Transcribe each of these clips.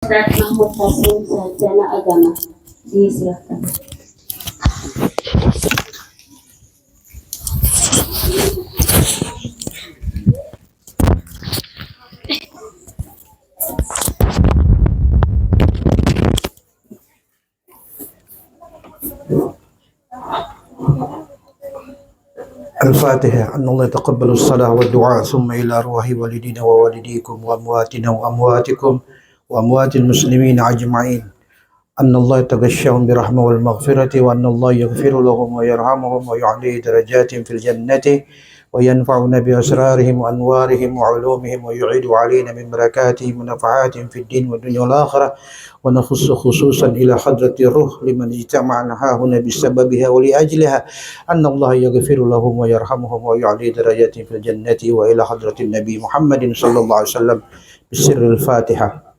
Ustaz Mahmud Hasim, Sarjana Agama. Disilakan. الفاتحة. أن الله يتقبل الصلاة والدعاء ثم إلى أرواح والدينا ووالديكم وأمواتنا وأمواتكم وأموات المسلمين أجمعين أن الله يتغشاهم برحمة والمغفرة وأن الله يغفر لهم ويرحمهم ويعلي درجاتهم في الجنة وينفعنا بأسرارهم وأنوارهم وعلومهم ويعيد علينا من بركاتهم ونفعاتهم في الدين والدنيا والآخرة ونخص خصوصا إلى حضرة الروح لمن اجتمعنا هنا بسببها ولأجلها أن الله يغفر لهم ويرحمهم ويعلي درجاتهم في الجنة وإلى حضرة النبي محمد صلى الله عليه وسلم بسر الفاتحة.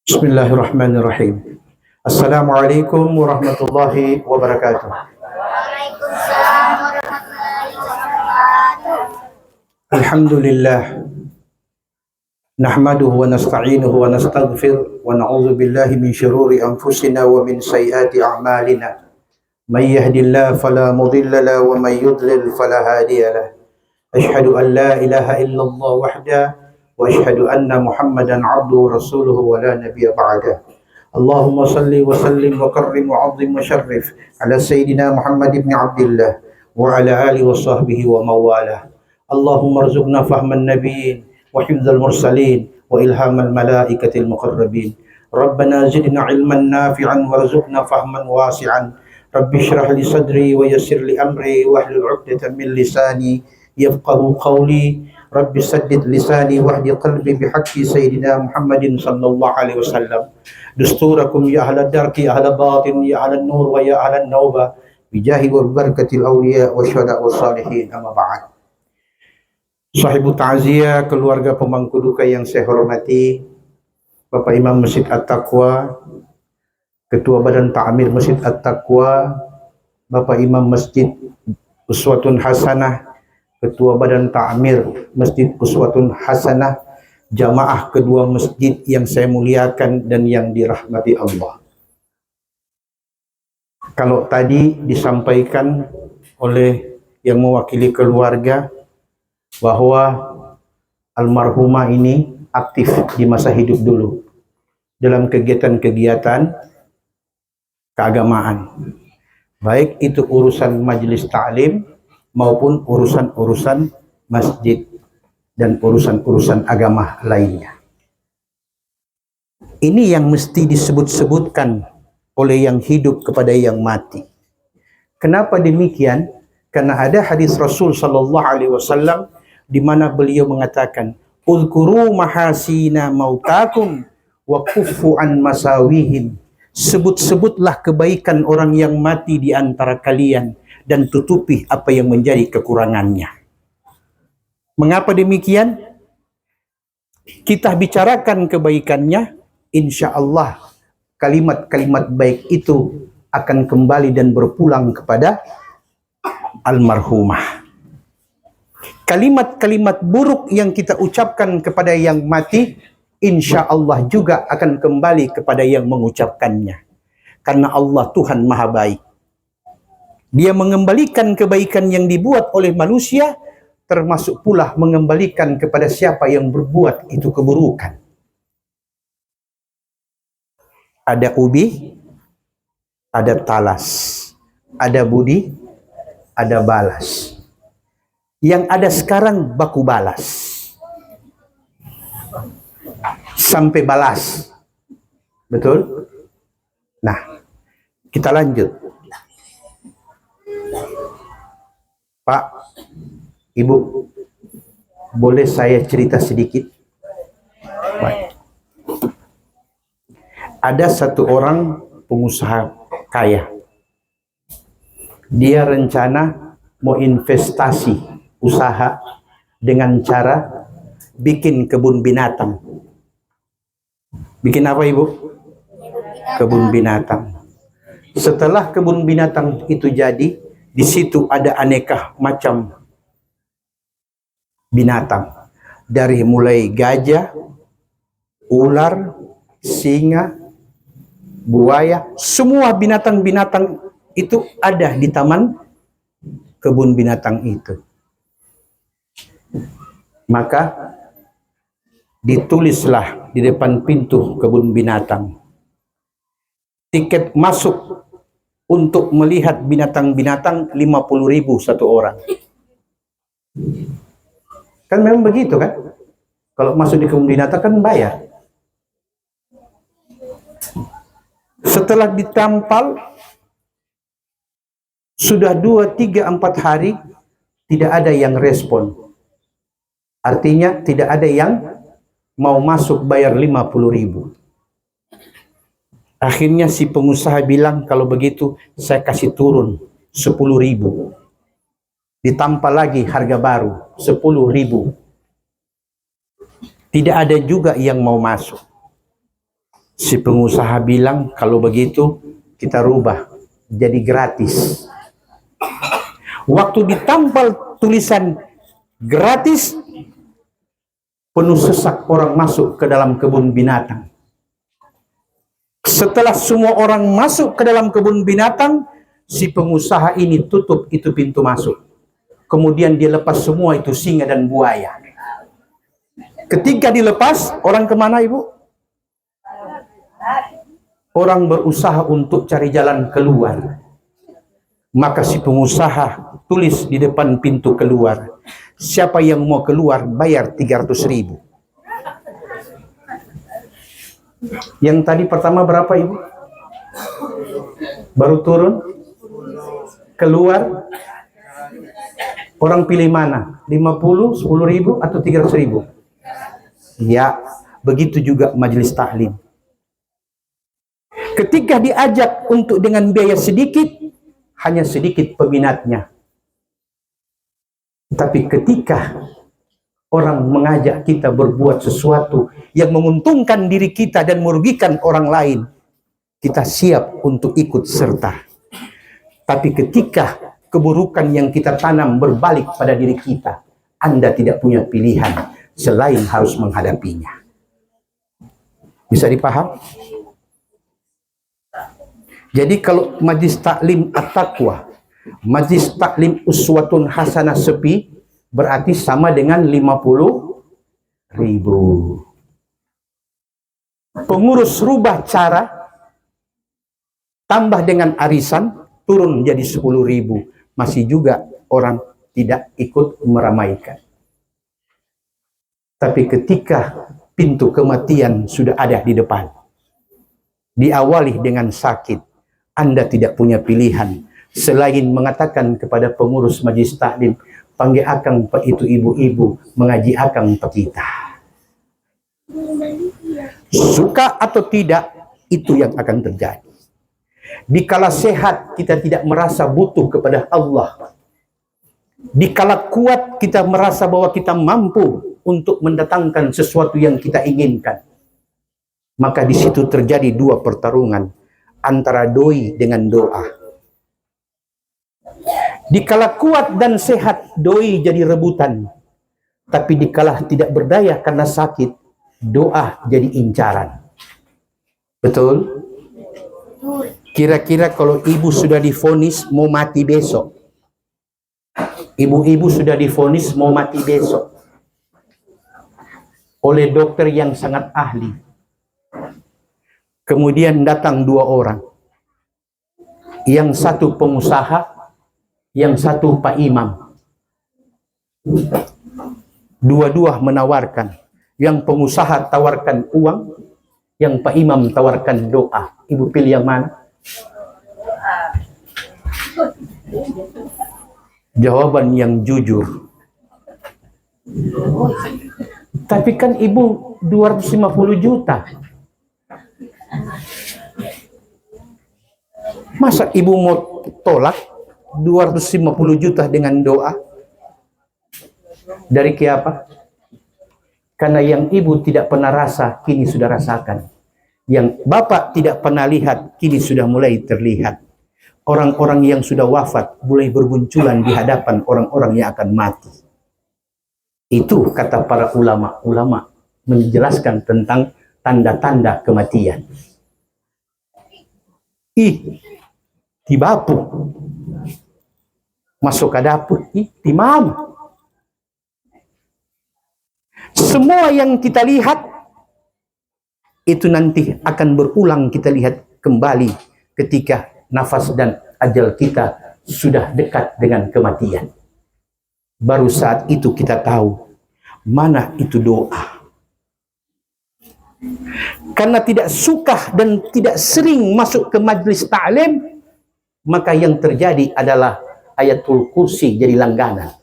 Bismillahirrahmanirrahim. Assalamualaikum warahmatullahi wabarakatuh. Waalaikumsalam warahmatullahi wabarakatuh. Alhamdulillah. Nahmaduhu wa nasta'inuhu wa nastaghfir wa na'udzu billahi min syururi anfusina wa min sayyiati a'malina. May yahdihillahu fala mudilla lahu wa may yudlil fala hadiya lahu. Asyhadu an la ilaha illallah wahdahu wa asyhadu anna Muhammadan 'abduhu wa rasuluhu wa la nabiyya ba'dahu. Allahumma salli wa sallim wa karrim wa 'azzim wa syarrif ala sayyidina Muhammad ibn Abdillah wa ala alihi wa sahbihi wa mawalah. Allahumma arzuqna fahman nabiyyin wa hifdzal mursalin wa ilhamal malaikatil muqarrabin. Rabbana zidna ilman nafi'an warzuqna fahman wasi'an. Rabbi shrah li sadri wa yassir li amri wahlul 'uqdatam min lisani yafqahu qawli. Rabbi saddid lisani wahdi qalbi bihaqqi sayyidina Muhammadin sallallahu alaihi wasallam. Dusturakum ya ahla darki ahla batin ya ahla nur wa ya ahla nauba bijahi wa barakatil awliya wa syuhada wa salihin, amma ba'd. Sahibu ta'ziyah, keluarga pemangku duka yang saya hormati, Bapak Imam Masjid At-Taqwa, Ketua Badan Ta'mir Masjid At-Taqwa, Bapak Imam Masjid Uswatun Hasanah, Ketua Badan Ta'mir Masjid Uswatun Hasanah, jamaah kedua masjid yang saya muliakan dan yang dirahmati Allah. Kalau tadi disampaikan oleh yang mewakili keluarga bahwa almarhumah ini aktif di masa hidup dulu dalam kegiatan-kegiatan keagamaan, baik itu urusan majelis ta'lim maupun urusan-urusan masjid dan urusan-urusan agama lainnya. Ini yang mesti disebut-sebutkan oleh yang hidup kepada yang mati. Kenapa demikian? Karena ada hadis Rasul sallallahu alaihi wasallam di mana beliau mengatakan, "Uzkuru mahasina mautakum wa kuffu an masawihim." Sebut-sebutlah kebaikan orang yang mati di antara kalian dan tutupi apa yang menjadi kekurangannya. Mengapa demikian? Kita bicarakan kebaikannya, insya Allah kalimat-kalimat baik itu akan kembali dan berpulang kepada almarhumah. Kalimat-kalimat buruk yang kita ucapkan kepada yang mati, insya Allah juga akan kembali kepada yang mengucapkannya. Karena Allah Tuhan Maha Baik. Dia mengembalikan kebaikan yang dibuat oleh manusia, termasuk pula mengembalikan kepada siapa yang berbuat itu keburukan. Ada ubi, ada talas, ada budi, ada balas. Yang ada sekarang baku balas. Sampai balas. Betul? Nah, kita lanjut. Pak, Ibu, boleh saya cerita sedikit? Baik. Ada satu orang pengusaha kaya. Dia rencana mau investasi usaha dengan cara bikin kebun binatang. Bikin apa, Ibu? Kebun binatang. Setelah kebun binatang itu jadi, Di situ ada aneka macam binatang. Dari mulai gajah, ular, singa, buaya, semua binatang-binatang itu ada di taman kebun binatang itu. Maka ditulislah di depan pintu kebun binatang, tiket masuk untuk melihat binatang-binatang 50.000 satu orang. Kan memang begitu kan? Kalau masuk di kebun binatang kan bayar. Setelah ditampal, sudah 2, 3, 4 hari, tidak ada yang respon. Artinya tidak ada yang mau masuk bayar 50.000. Akhirnya si pengusaha bilang, kalau begitu saya kasih turun 10.000. Ditampal lagi harga baru 10.000. Tidak ada juga yang mau masuk. Si pengusaha bilang, kalau begitu kita rubah jadi gratis. Waktu ditampal tulisan gratis, penuh sesak orang masuk ke dalam kebun binatang. Setelah semua orang masuk ke dalam kebun binatang, si pengusaha ini tutup itu pintu masuk. Kemudian dia lepas semua itu singa dan buaya. Ketika dilepas, orang kemana ibu? Orang berusaha untuk cari jalan keluar. Maka si pengusaha tulis di depan pintu keluar, siapa yang mau keluar bayar 300.000. Yang tadi pertama berapa ibu? Baru turun? Keluar? Orang pilih mana? 50, 10.000 atau 300.000? Ya, begitu juga majelis taklim. Ketika diajak untuk dengan biaya sedikit, hanya sedikit peminatnya. Tapi ketika orang mengajak kita berbuat sesuatu yang menguntungkan diri kita dan merugikan orang lain, kita siap untuk ikut serta. Tapi ketika keburukan yang kita tanam berbalik pada diri kita, Anda tidak punya pilihan selain harus menghadapinya. Bisa dipaham? Jadi kalau majlis taklim at-taqwa, majlis taklim uswatun hasanah sepi, berarti sama dengan 50.000. Pengurus rubah cara, tambah dengan arisan, turun jadi 10.000. Masih juga orang tidak ikut meramaikan. Tapi ketika pintu kematian sudah ada di depan, diawali dengan sakit, Anda tidak punya pilihan selain mengatakan kepada pengurus majlis taklim, panggil akang pak itu ibu-ibu mengaji akang pak kita. Suka atau tidak, itu yang akan terjadi. Dikala sehat kita tidak merasa butuh kepada Allah. Dikala kuat kita merasa bahwa kita mampu untuk mendatangkan sesuatu yang kita inginkan. Maka di situ terjadi dua pertarungan antara doi dengan doa. Dikala kuat dan sehat, doi jadi rebutan. Tapi dikala tidak berdaya karena sakit, doa jadi incaran. Betul? Kira-kira kalau ibu sudah divonis mau mati besok. Ibu-ibu sudah divonis mau mati besok. Oleh dokter yang sangat ahli. Kemudian datang dua orang. Yang satu pengusaha, yang satu Pak Imam. Dua-dua menawarkan. Yang pengusaha tawarkan uang, yang Pak Imam tawarkan doa. Ibu pilih yang mana? Jawaban yang jujur. Tapi kan ibu 250 juta. Masa ibu mau tolak 250 juta dengan doa? Dari apa? Karena yang ibu tidak pernah rasa, kini sudah rasakan. Yang bapak tidak pernah lihat, kini sudah mulai terlihat. Orang-orang yang sudah wafat mulai bermunculan di hadapan orang-orang yang akan mati. Itu kata para ulama-ulama menjelaskan tentang tanda-tanda kematian. Di bapuk. Masuk ke dapur, di mama. Semua yang kita lihat itu nanti akan berulang kita lihat kembali ketika nafas dan ajal kita sudah dekat dengan kematian. Baru saat itu kita tahu mana itu doa. Karena tidak suka dan tidak sering masuk ke majlis ta'lim, maka yang terjadi adalah ayatul kursi jadi langganan.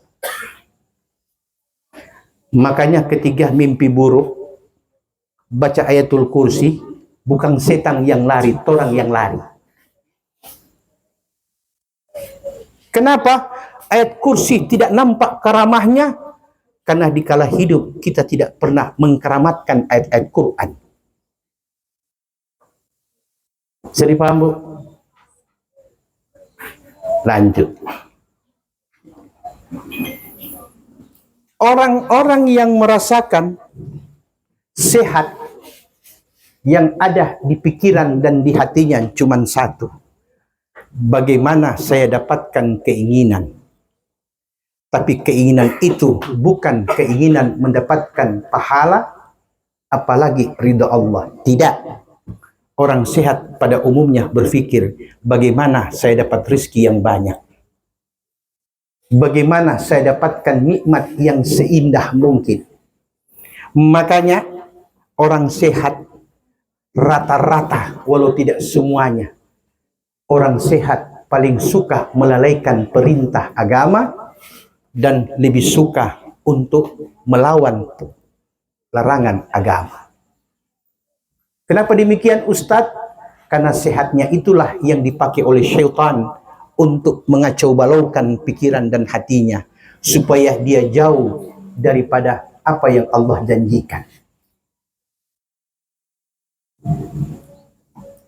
Makanya ketika mimpi buruk, baca ayatul kursi, bukan setan yang lari, orang yang lari. Kenapa ayat kursi tidak nampak karamahnya? Karena dikala hidup kita tidak pernah mengkeramatkan ayat-ayat Quran. Bisa dipaham, Bu? Lanjut. Orang-orang yang merasakan sehat yang ada di pikiran dan di hatinya cuma satu. Bagaimana saya dapatkan keinginan? Tapi keinginan itu bukan keinginan mendapatkan pahala, apalagi ridha Allah. Tidak. Orang sehat pada umumnya berpikir, bagaimana saya dapat rezeki yang banyak? Bagaimana saya dapatkan nikmat yang seindah mungkin? Makanya orang sehat rata-rata, walau tidak semuanya, orang sehat paling suka melalaikan perintah agama dan lebih suka untuk melawan larangan agama. Kenapa demikian, Ustadz? Karena sehatnya itulah yang dipakai oleh syaitan untuk mengacau balaukan pikiran dan hatinya, supaya dia jauh daripada apa yang Allah janjikan.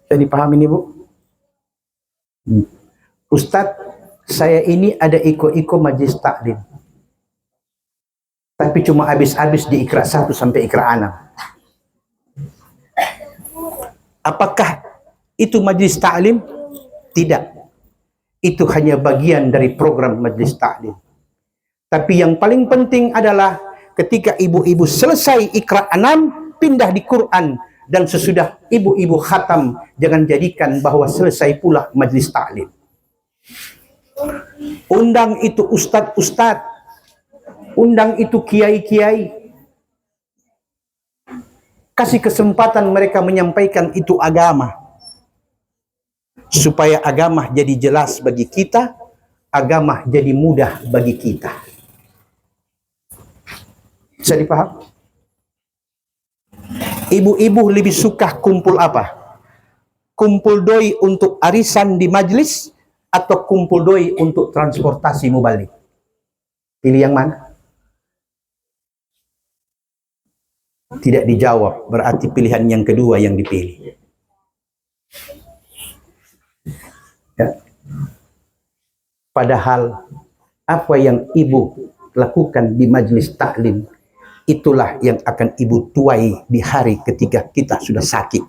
Jadi paham ini, Bu? Ustadz, saya ini ada iko-iko majlis taklim, tapi cuma habis-habis di Iqra 1 sampai Iqra 6. Apakah itu majlis taklim? Tidak. Itu hanya bagian dari program majlis taklim. Tapi yang paling penting adalah ketika ibu-ibu selesai Iqra 6, pindah di Quran. Dan sesudah ibu-ibu khatam, jangan jadikan bahwa selesai pula majlis taklim. Undang itu ustadz-ustadz, undang itu kiai-kiai. Kasih kesempatan mereka menyampaikan itu agama. Supaya agama jadi jelas bagi kita, agama jadi mudah bagi kita. Bisa dipaham? Ibu-ibu lebih suka kumpul apa? Kumpul doi untuk arisan di majlis atau kumpul doi untuk transportasi mubalik? Pilih yang mana? Tidak dijawab, berarti pilihan yang kedua yang dipilih. Ya. Padahal apa yang ibu lakukan di majlis taklim, itulah yang akan ibu tuai di hari ketika kita sudah sakit.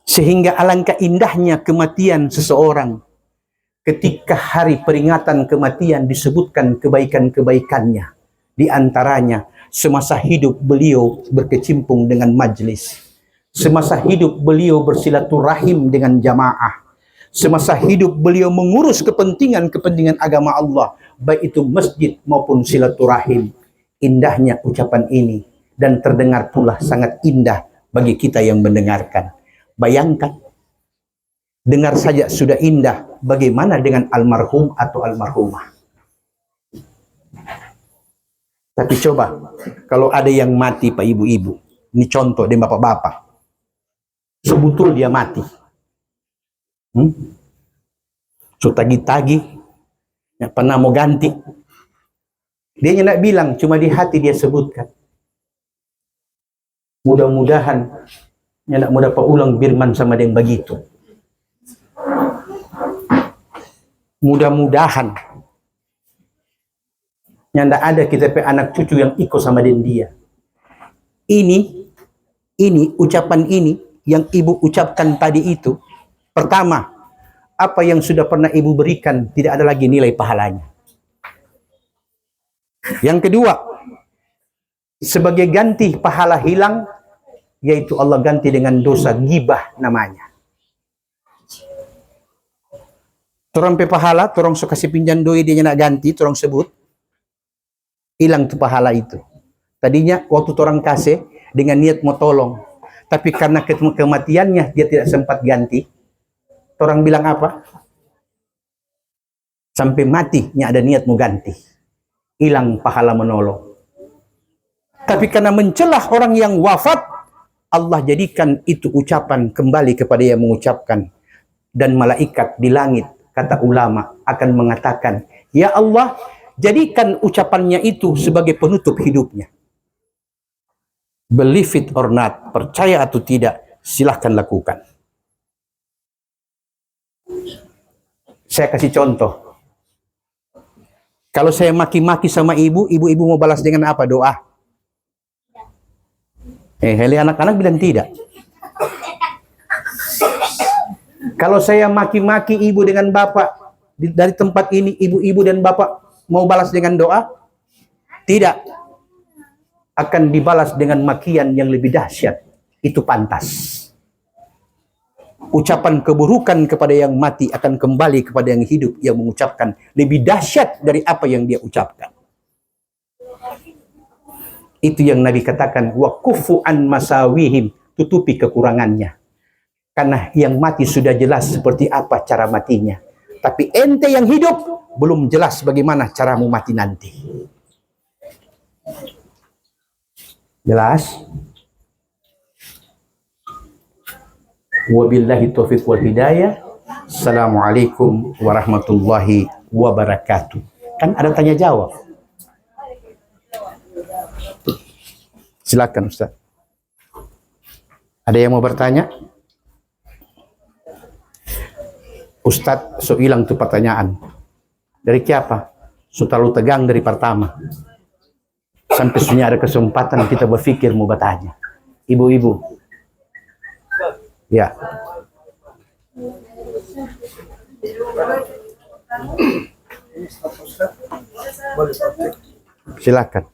Sehingga alangkah indahnya kematian seseorang ketika hari peringatan kematian disebutkan kebaikan-kebaikannya. Di antaranya, semasa hidup beliau berkecimpung dengan majlis. Semasa hidup beliau bersilaturahim dengan jamaah. Semasa hidup beliau mengurus kepentingan-kepentingan agama Allah, baik itu masjid maupun silaturahim. Indahnya ucapan ini, dan terdengar pula sangat indah bagi kita yang mendengarkan. Bayangkan, dengar saja sudah indah, bagaimana dengan almarhum atau almarhumah? Tapi coba, kalau ada yang mati Pak Ibu-Ibu, ini contoh deh Bapak-Bapak, sebetul dia mati. So tagi-tagi, ya, pernah mau ganti. Dia nak bilang, cuma di hati dia sebutkan. Mudah-mudahan, ya nak mau dapat ulang birman sama dia yang begitu. mudah-mudahan nyanda ada kita pe anak cucu yang ikut sama dia. Ini ucapan ini yang ibu ucapkan tadi itu, pertama, apa yang sudah pernah ibu berikan tidak ada lagi nilai pahalanya. Yang kedua, sebagai ganti pahala hilang, yaitu Allah ganti dengan dosa gibah namanya. Torang pe pahala, torang so kasih pinjam doi dia nak ganti, torang sebut, hilang tu pahala itu. Tadinya waktu torang kasih dengan niat mau tolong, tapi karena kematiannya dia tidak sempat ganti, torang bilang apa? Sampai matinya ada niat mau ganti, hilang pahala menolong. Tapi karena mencelah orang yang wafat, Allah jadikan itu ucapan kembali kepada yang mengucapkan. Dan malaikat di langit, kata ulama, akan mengatakan, ya Allah, jadikan ucapannya itu sebagai penutup hidupnya. Believe it or not, percaya atau tidak, silahkan lakukan. Saya kasih contoh. Kalau saya maki-maki sama ibu mau balas dengan apa? Doa. Hele anak-anak bilang tidak. Kalau saya maki-maki ibu dengan bapak dari tempat ini, ibu-ibu dan bapak mau balas dengan doa? Tidak. Akan dibalas dengan makian yang lebih dahsyat. Itu pantas. Ucapan keburukan kepada yang mati akan kembali kepada yang hidup yang mengucapkan lebih dahsyat dari apa yang dia ucapkan. Itu yang Nabi katakan, wa kufu an masawihim, tutupi kekurangannya. Karena yang mati sudah jelas seperti apa cara matinya. Tapi ente yang hidup belum jelas bagaimana caramu mati nanti. Jelas? Wabillahi taufiq wal hidayah. Assalamualaikum warahmatullahi wabarakatuh. Kan ada tanya jawab. Silakan Ustaz. Ada yang mau bertanya? Ustaz, so hilang tuh pertanyaan. Dari siapa? So terlalu tegang dari pertama. Sampai sunya ada kesempatan kita berpikir mau bertanya. Ibu-ibu. Ya. Silakan.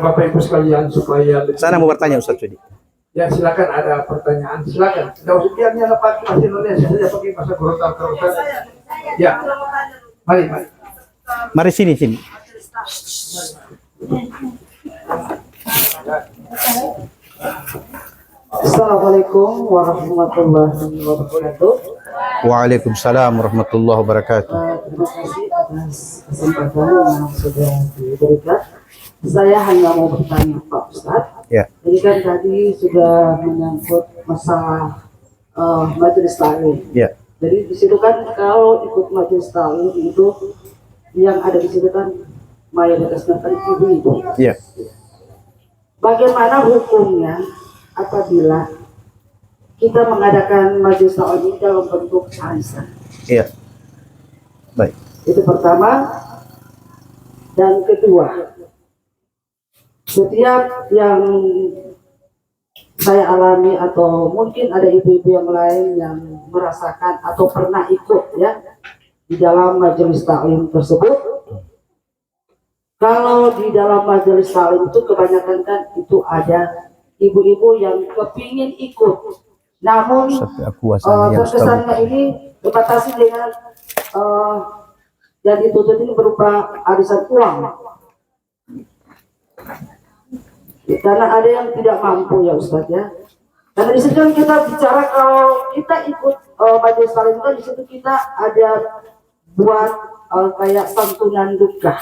Bapak Ibu sekalian, supaya Sana mau bertanya Ustaz Sudi. ya silakan, ada pertanyaan silakan. Tidak usah biarnya lepas bahasa Indonesia saja pakai bahasa Gorontalo. Ya, mari. Mari sini. Assalamualaikum warahmatullahi wabarakatuh. Waalaikumsalam warahmatullahi wabarakatuh. Terima kasih atas kesempatan yang sudah diberikan. Saya hanya mau bertanya Pak Ustadz. Ya. Ini kan tadi sudah menyangkut masalah majelis taklim. Ya. Jadi di situ kan kalau ikut majelis taklim itu yang ada di situ kan mayoritasnya kan ibu-ibu. Ya. Bagaimana hukumnya apabila kita mengadakan majelis taklim dalam bentuk arisan? Iya. Baik. Itu pertama. Dan kedua, setiap yang saya alami atau mungkin ada ibu-ibu yang lain yang merasakan atau pernah ikut ya di dalam majelis taklim tersebut. Kalau di dalam majelis taklim itu kebanyakan kan itu ada ibu-ibu yang kepingin ikut, namun terkesannya ini dibatasi dengan yang dituntut ini berupa arisan uang. Karena ada yang tidak mampu ya Ustadz ya. Karena di situ kita bicara kalau kita ikut majelis taklim kan di situ kita ada buat kayak santunan duka.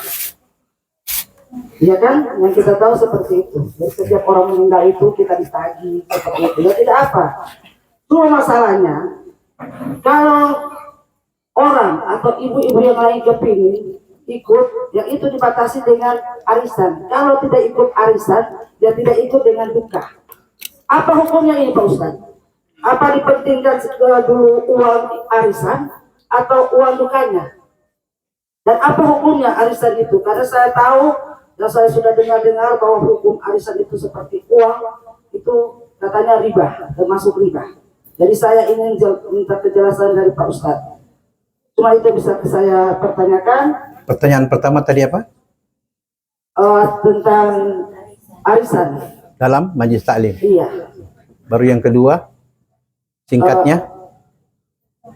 Ya kan, yang kita tahu seperti itu. Jadi setiap orang meninggal itu kita ditagih seperti itu. Ya tidak apa. Cuma masalahnya kalau orang atau ibu-ibu yang lain kepingin ikut, yang itu dibatasi dengan arisan. Kalau tidak ikut arisan, dia tidak ikut dengan duka. Apa hukumnya ini Pak Ustadz? Apa dipentingkan dulu uang arisan atau uang dukanya? Dan apa hukumnya arisan itu? Karena saya tahu dan saya sudah dengar-dengar bahwa hukum arisan itu seperti uang, itu katanya riba, termasuk riba. Jadi saya ingin minta kejelasan dari Pak Ustadz. Cuma itu bisa saya pertanyakan. Pertanyaan pertama tadi apa? Tentang arisan. Dalam majlis taklim. Iya. Baru yang kedua, singkatnya.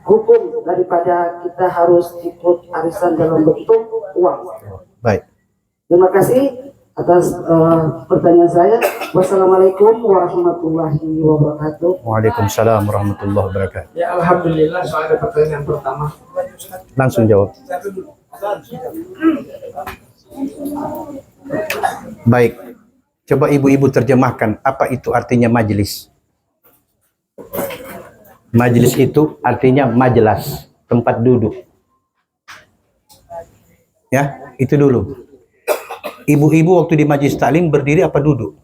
Hukum daripada kita harus ikut arisan dalam bentuk uang. Baik. Terima kasih atas pertanyaan saya. Wassalamualaikum warahmatullahi wabarakatuh. Waalaikumsalam warahmatullahi wabarakatuh. Ya, alhamdulillah soal pertanyaan pertama. Langsung jawab. Baik. Coba ibu-ibu terjemahkan apa itu artinya majelis. Majelis itu artinya majelas, tempat duduk. Ya, itu dulu. Ibu-ibu waktu di majelis taklim berdiri apa duduk?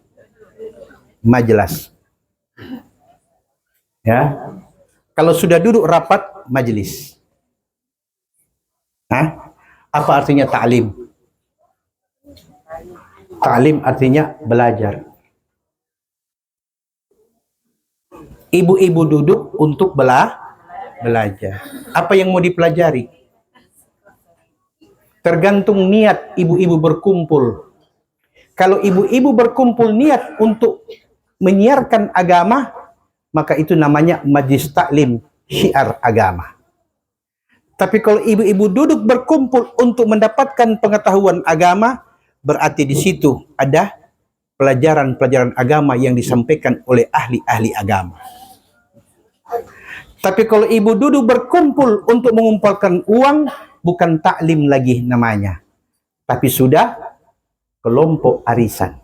Majelis. Ya. Kalau sudah duduk rapat, majelis. Hah? Apa artinya taklim? Taklim artinya belajar. Ibu-ibu duduk untuk belajar. Apa yang mau dipelajari? Tergantung niat ibu-ibu berkumpul. Kalau ibu-ibu berkumpul niat untuk menyiarkan agama, maka itu namanya majlis taklim syiar agama. Tapi kalau ibu-ibu duduk berkumpul untuk mendapatkan pengetahuan agama, berarti di situ ada pelajaran-pelajaran agama yang disampaikan oleh ahli-ahli agama. Tapi kalau ibu duduk berkumpul untuk mengumpulkan uang, bukan taklim lagi namanya, tapi sudah kelompok arisan.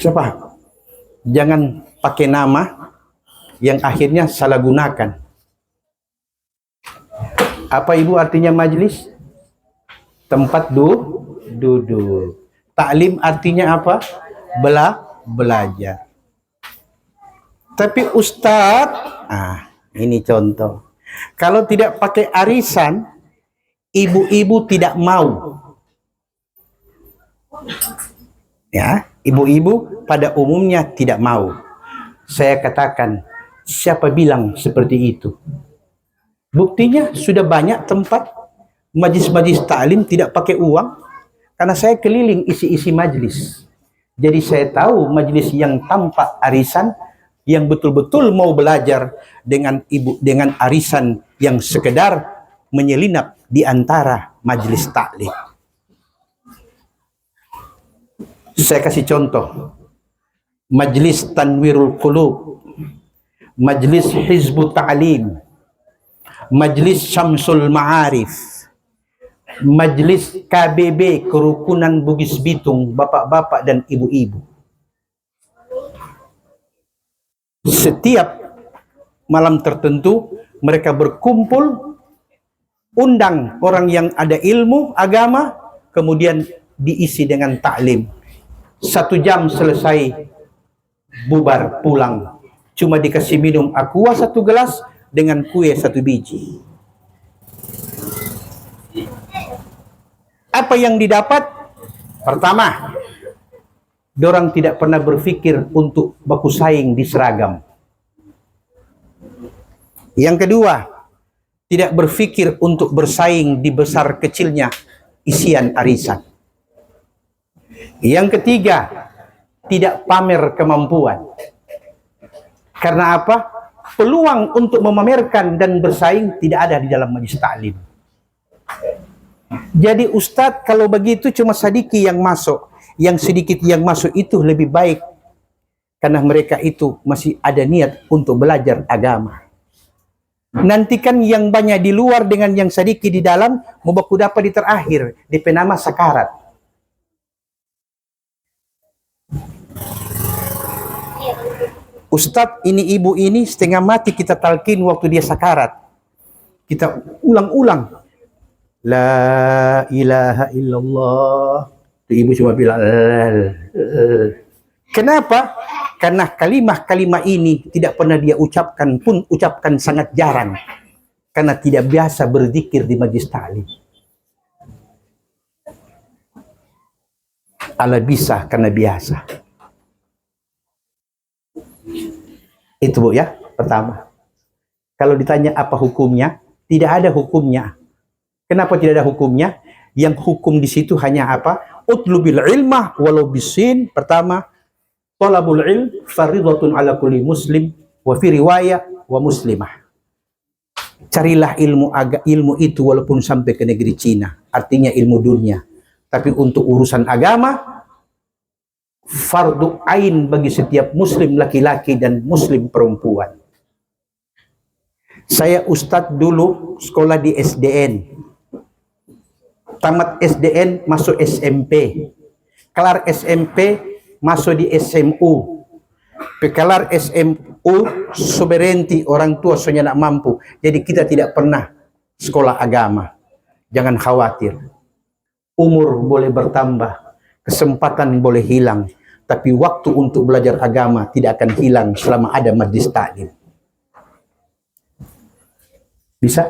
Siapa? Jangan pakai nama yang akhirnya salah gunakan. Apa ibu artinya majelis? Tempat duduk. Taklim artinya apa? Belajar. Tapi Ustadz, ini contoh. Kalau tidak pakai arisan, ibu-ibu tidak mau. Ya, ibu-ibu pada umumnya tidak mau. Saya katakan, siapa bilang seperti itu? Buktinya sudah banyak tempat majlis-majlis taklim tidak pakai uang. Karena saya keliling isi-isi majlis. Jadi saya tahu majlis yang tanpa arisan, yang betul-betul mau belajar dengan arisan yang sekedar menyelinap di antara majlis taklim. Saya kasih contoh. Majlis Tanwirul Qulub, Majlis Hizbut Ta'lim, Majlis Syamsul Ma'arif, Majlis KBB, Kerukunan Bugis Bitung, bapak-bapak dan ibu-ibu. Setiap malam tertentu mereka berkumpul, undang orang yang ada ilmu agama, kemudian diisi dengan taklim. 1 jam selesai, bubar pulang. Cuma dikasih minum aqua 1 gelas dengan kue 1 biji. Apa yang didapat? Pertama, dorang tidak pernah berpikir untuk baku saing di seragam. Yang kedua, tidak berpikir untuk bersaing di besar kecilnya isian arisan. Yang ketiga, tidak pamer kemampuan. Karena apa? Peluang untuk memamerkan dan bersaing tidak ada di dalam majlis taklim. Jadi Ustadz, kalau begitu cuma sedikit yang masuk. Yang sedikit yang masuk itu lebih baik. Karena mereka itu masih ada niat untuk belajar agama. Nantikan yang banyak di luar dengan yang sedikit di dalam, mau baku dapat di terakhir, di penama sakarat. Ustadz, ini ibu ini setengah mati kita talkin waktu dia sakarat. Kita ulang-ulang. La ilaha illallah. Ibu cuma bilang. Kenapa? Karena kalimah-kalimah ini tidak pernah dia ucapkan pun, ucapkan sangat jarang. karena tidak biasa berzikir di majlis taklim. Ala bisa karena biasa. Itu Bu ya, pertama. Kalau ditanya apa hukumnya, tidak ada hukumnya. Kenapa tidak ada hukumnya? Yang hukum di situ hanya apa? Utlubil ilmah walau bisin. Pertama, talabul ilm fardhatun ala kulli muslim wa fi riwayah wa muslimah. Carilah ilmu itu walaupun sampai ke negeri Cina, artinya ilmu dunia. Tapi untuk urusan agama, fardu ain bagi setiap muslim laki-laki dan muslim perempuan. Saya ustadz dulu sekolah di SDN. Tamat SDN masuk SMP. Kelar SMP masuk di SMU. Kelar SMU sovereignty, orang tua soalnya tidak mampu. Jadi kita tidak pernah sekolah agama. Jangan khawatir. Umur boleh bertambah, kesempatan boleh hilang, tapi waktu untuk belajar agama tidak akan hilang selama ada majlis taklim. Bisa?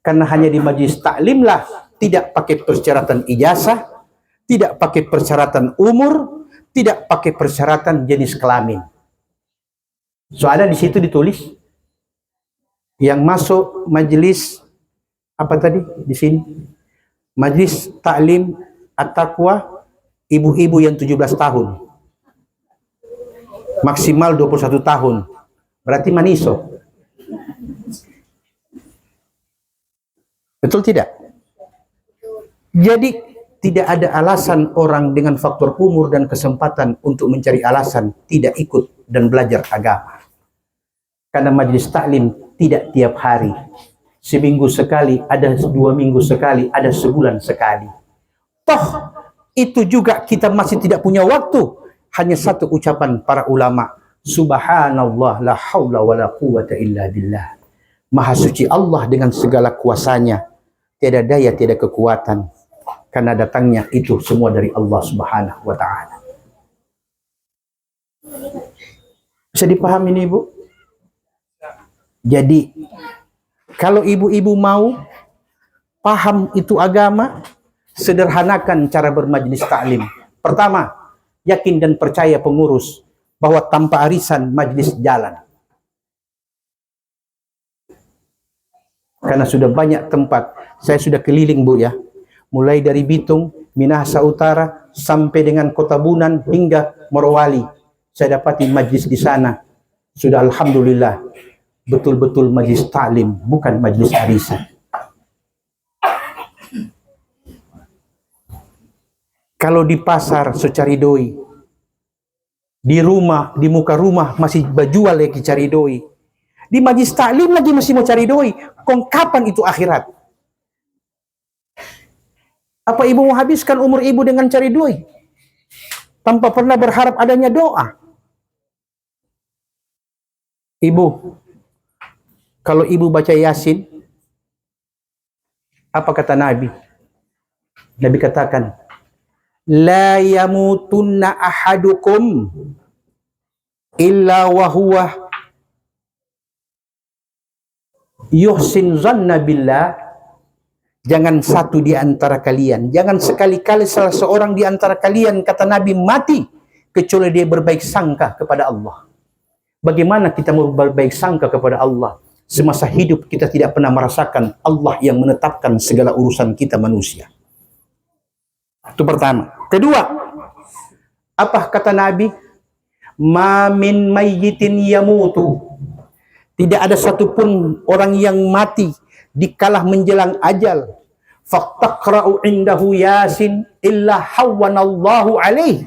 Karena hanya di majlis taklim lah tidak pakai persyaratan ijazah, tidak pakai persyaratan umur, tidak pakai persyaratan jenis kelamin. So ada di situ ditulis yang masuk majlis apa tadi di sini? Majlis taklim at-taqwa ibu-ibu yang 17 tahun. Maksimal 21 tahun. Berarti maniso. Betul tidak? Jadi tidak ada alasan orang dengan faktor umur dan kesempatan untuk mencari alasan tidak ikut dan belajar agama. Karena majlis taklim tidak tiap hari. Seminggu sekali, ada 2 minggu sekali, ada sebulan sekali. Toh, itu juga kita masih tidak punya waktu. Hanya satu ucapan para ulama. Subhanallah la haula wa la quwata illa billah. Maha suci Allah dengan segala kuasanya. Tiada daya, tiada kekuatan. Karena datangnya itu semua dari Allah subhanahu wa ta'ala. Bisa dipahami ini, Bu? Jadi, kalau ibu-ibu mau paham itu agama, sederhanakan cara bermajlis taklim. Pertama, yakin dan percaya pengurus bahwa tanpa arisan majlis jalan. Karena sudah banyak tempat, saya sudah keliling Bu ya, mulai dari Bitung, Minahasa Utara, sampai dengan Kota Bunan hingga Morowali. Saya dapati majlis di sana. Sudah alhamdulillah, betul-betul majlis taklim, bukan majlis arisan. Kalau di pasar secari doi, di rumah, di muka rumah masih berjual lagi cari doi, di majlis taklim lagi masih mau cari doi. Kong kapan itu akhirat? Apa ibu mau habiskan umur ibu dengan cari doi tanpa pernah berharap adanya doa? Ibu, kalau ibu baca Yasin, apa kata Nabi? Nabi katakan, la yamutunna ahadukum illa wa huwa yuhsin zanna billah. Jangan satu di antara kalian, jangan sekali-kali salah seorang di antara kalian, kata Nabi, mati kecuali dia berbaik sangka kepada Allah. Bagaimana kita mau berbaik sangka kepada Allah? Semasa hidup kita tidak pernah merasakan Allah yang menetapkan segala urusan kita manusia. Itu pertama. Kedua, apa kata Nabi? Ma min mayyitin yamutu. Tidak ada satupun orang yang mati dikalah menjelang ajal. Faqtaqra'u indahu Yasin illa hawwanallahu alaih.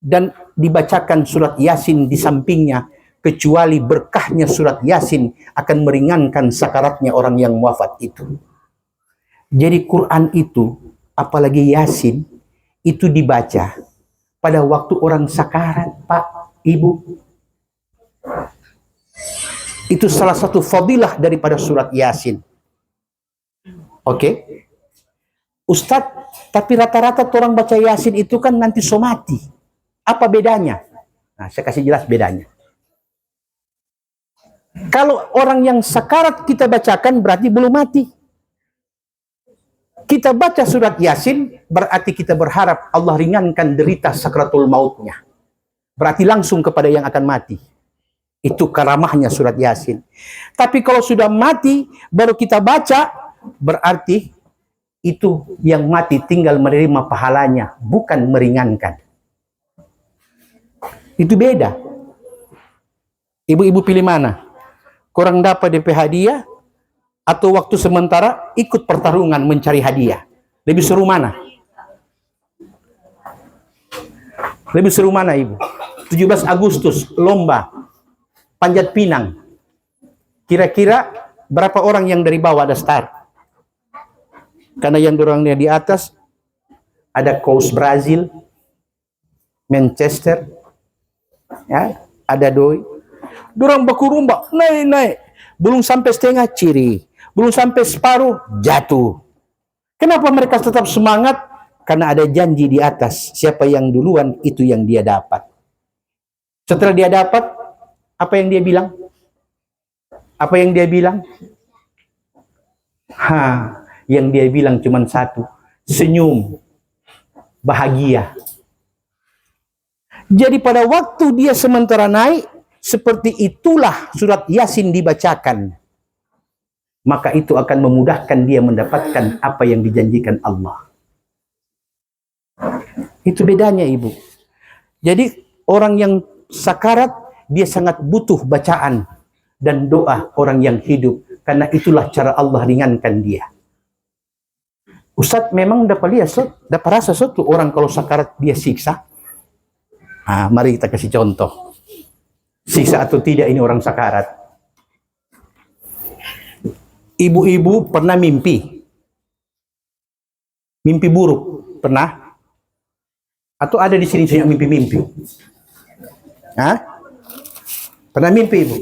Dan dibacakan surat Yasin di sampingnya, kecuali berkahnya surat Yasin akan meringankan sakaratnya orang yang wafat itu. Jadi Quran itu, apalagi Yasin, itu dibaca pada waktu orang sakarat, Pak, Ibu. Itu salah satu fadilah daripada surat Yasin. Oke? Ustadz, tapi rata-rata orang baca Yasin itu kan nanti somati. Apa bedanya? Nah, saya kasih jelas bedanya. Kalau orang yang sakarat kita bacakan berarti belum mati. Kita baca surat Yasin berarti kita berharap Allah ringankan derita sakratul mautnya. Berarti langsung kepada yang akan mati. Itu karamahnya surat Yasin. Tapi kalau sudah mati baru kita baca, berarti itu yang mati tinggal menerima pahalanya, bukan meringankan. Itu beda. Ibu-ibu pilih mana? Kurang dapat DP hadiah atau waktu sementara ikut pertarungan mencari hadiah? Lebih seru mana? Lebih seru mana, Ibu? 17 Agustus lomba panjat pinang. Kira-kira berapa orang yang dari bawah ada start? Karena yang dorangnya di atas ada coach Brazil, Manchester, ya, ada doi. Dorang baku rumba, naik. Belum sampai setengah ciri, belum sampai separuh jatuh. Kenapa mereka tetap semangat? Karena ada janji di atas. Siapa yang duluan itu yang dia dapat. Setelah dia dapat, apa yang dia bilang? Apa yang dia bilang? Yang dia bilang cuma satu, senyum, bahagia. Jadi pada waktu dia sementara naik, seperti itulah surat Yasin dibacakan. Maka itu akan memudahkan dia mendapatkan apa yang dijanjikan Allah. Itu bedanya, Ibu. Jadi orang yang sakarat, dia sangat butuh bacaan dan doa orang yang hidup. Karena itulah cara Allah ringankan dia. Ustadz memang dapat lihat, dapat rasa suatu orang kalau sakarat dia siksa. Mari kita kasih contoh. Siksa atau tidak ini orang sakarat. Ibu-ibu pernah mimpi? Mimpi buruk? Pernah? Atau ada di sini yang mimpi-mimpi? Pernah mimpi, Ibu?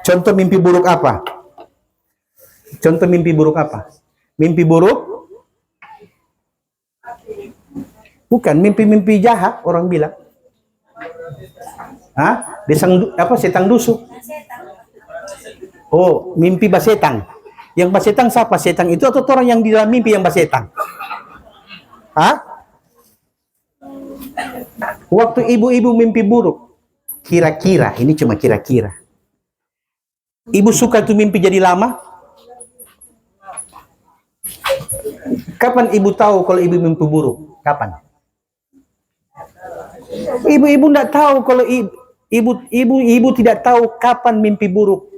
Contoh mimpi buruk apa? Contoh mimpi buruk apa? Mimpi buruk? Bukan, mimpi-mimpi jahat orang bilang. Setan dusuk. Oh, mimpi basetang. Yang basetang siapa? Setan itu atau orang yang di dalam mimpi yang basetang? Waktu ibu-ibu mimpi buruk, kira-kira, ini cuma kira-kira. Ibu suka itu mimpi jadi lama? Kapan ibu tahu kalau ibu mimpi buruk? Kapan? Ibu-ibu tidak tahu kalau ibu tidak tahu kapan mimpi buruk,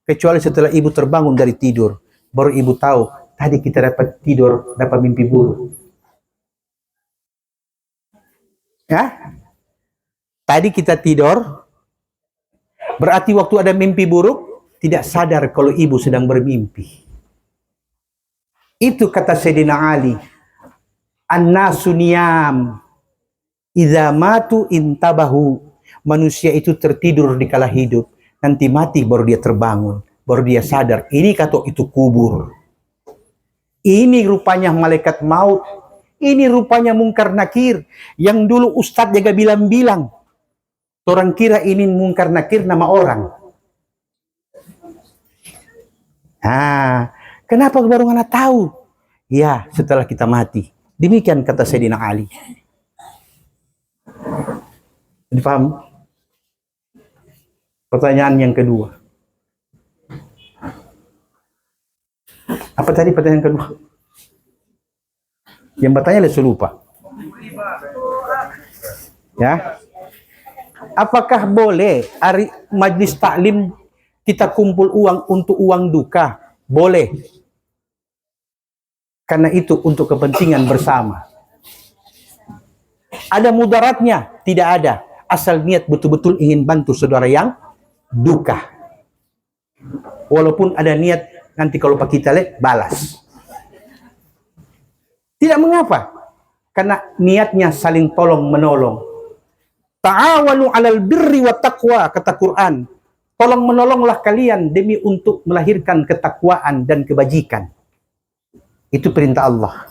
kecuali setelah ibu terbangun dari tidur, baru ibu tahu tadi kita dapat tidur, dapat mimpi buruk. Ya? Tadi kita tidur, berarti waktu ada mimpi buruk tidak sadar kalau ibu sedang bermimpi. Itu kata Sayyidina Ali, an-nasu niyam idza matu intabahu. Manusia itu tertidur di kala hidup, nanti mati baru dia terbangun, baru dia sadar ini kata itu kubur. Ini rupanya malaikat maut, ini rupanya mungkar nakir yang dulu ustadz jaga bilang-bilang. Orang kira ini mungkar nakir nama orang. Kenapa baru anak tahu? Ya, setelah kita mati. Demikian kata Sayyidina Ali. Dipaham? Pertanyaan yang kedua. Apa tadi pertanyaan kedua? Yang bertanya saya lupa. Ya. Apakah boleh hari majlis taklim kita kumpul uang untuk uang duka? Boleh. Karena itu untuk kepentingan bersama. Ada mudaratnya? Tidak ada. Asal niat betul-betul ingin bantu saudara yang duka. Walaupun ada niat nanti kalau Pak kita lihat balas. Tidak mengapa. Karena niatnya saling tolong menolong. Ta'awanu 'alal birri wat taqwa, kata Quran. Tolong menolonglah kalian demi untuk melahirkan ketakwaan dan kebajikan. Itu perintah Allah.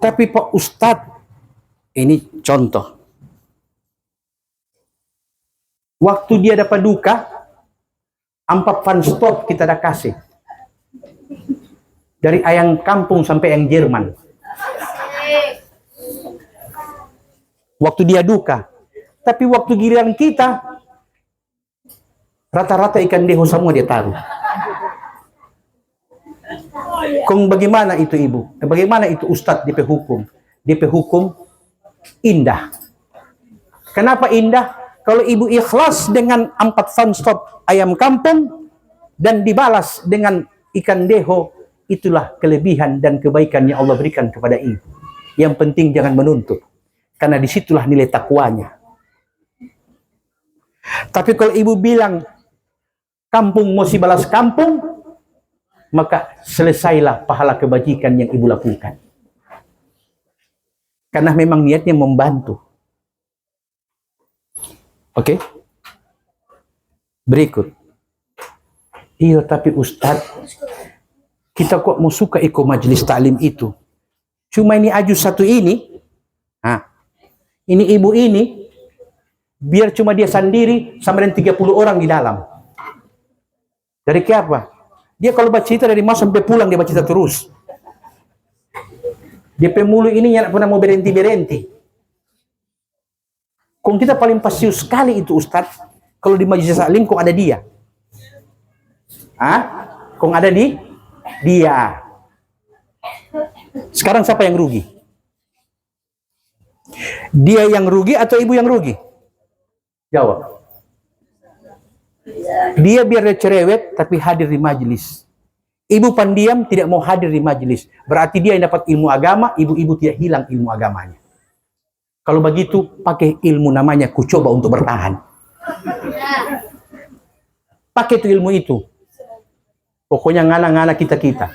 Tapi Pak Ustadz, ini contoh. Waktu dia dapat duka, 4 fan stop kita dah kasih. Dari ayang kampung sampai yang Jerman. Waktu dia duka. Tapi waktu giliran kita, rata-rata ikan deho semua dia taruh. Kong bagaimana itu ibu? Bagaimana itu Ustadz DP hukum? DP hukum indah. Kenapa indah? Kalau ibu ikhlas dengan 4 fan stop ayam kampung dan dibalas dengan ikan deho, itulah kelebihan dan kebaikan yang Allah berikan kepada ibu. Yang penting jangan menuntut, karena disitulah nilai takwanya. Tapi kalau ibu bilang kampung mesti balas kampung, maka selesailah pahala kebajikan yang ibu lakukan. Karena memang niatnya membantu. Oke? Berikut. Iya, tapi Ustadz, kita kok mau suka ikut majelis taklim itu? Cuma ini aju satu ini. Ini ibu ini, biar cuma dia sendiri sama dengan 30 orang di dalam. Dari ke apa? Dia kalau baca cerita dari masuk sampai pulang dia baca cerita terus. Dia pemulu ini yang pernah mau berhenti-berhenti. Kong kita paling pasius sekali itu Ustadz, kalau di majelis taklim kok ada dia. Kong ada di dia. Sekarang siapa yang rugi? Dia yang rugi atau ibu yang rugi? Jawab. Dia biar dia cerewet tapi hadir di majelis. Ibu pendiam tidak mau hadir di majelis. Berarti dia yang dapat ilmu agama, ibu-ibu tidak hilang ilmu agamanya. Kalau begitu, pakai ilmu namanya ku coba untuk bertahan. Pakai itu ilmu itu. Pokoknya ngana-ngana kita-kita.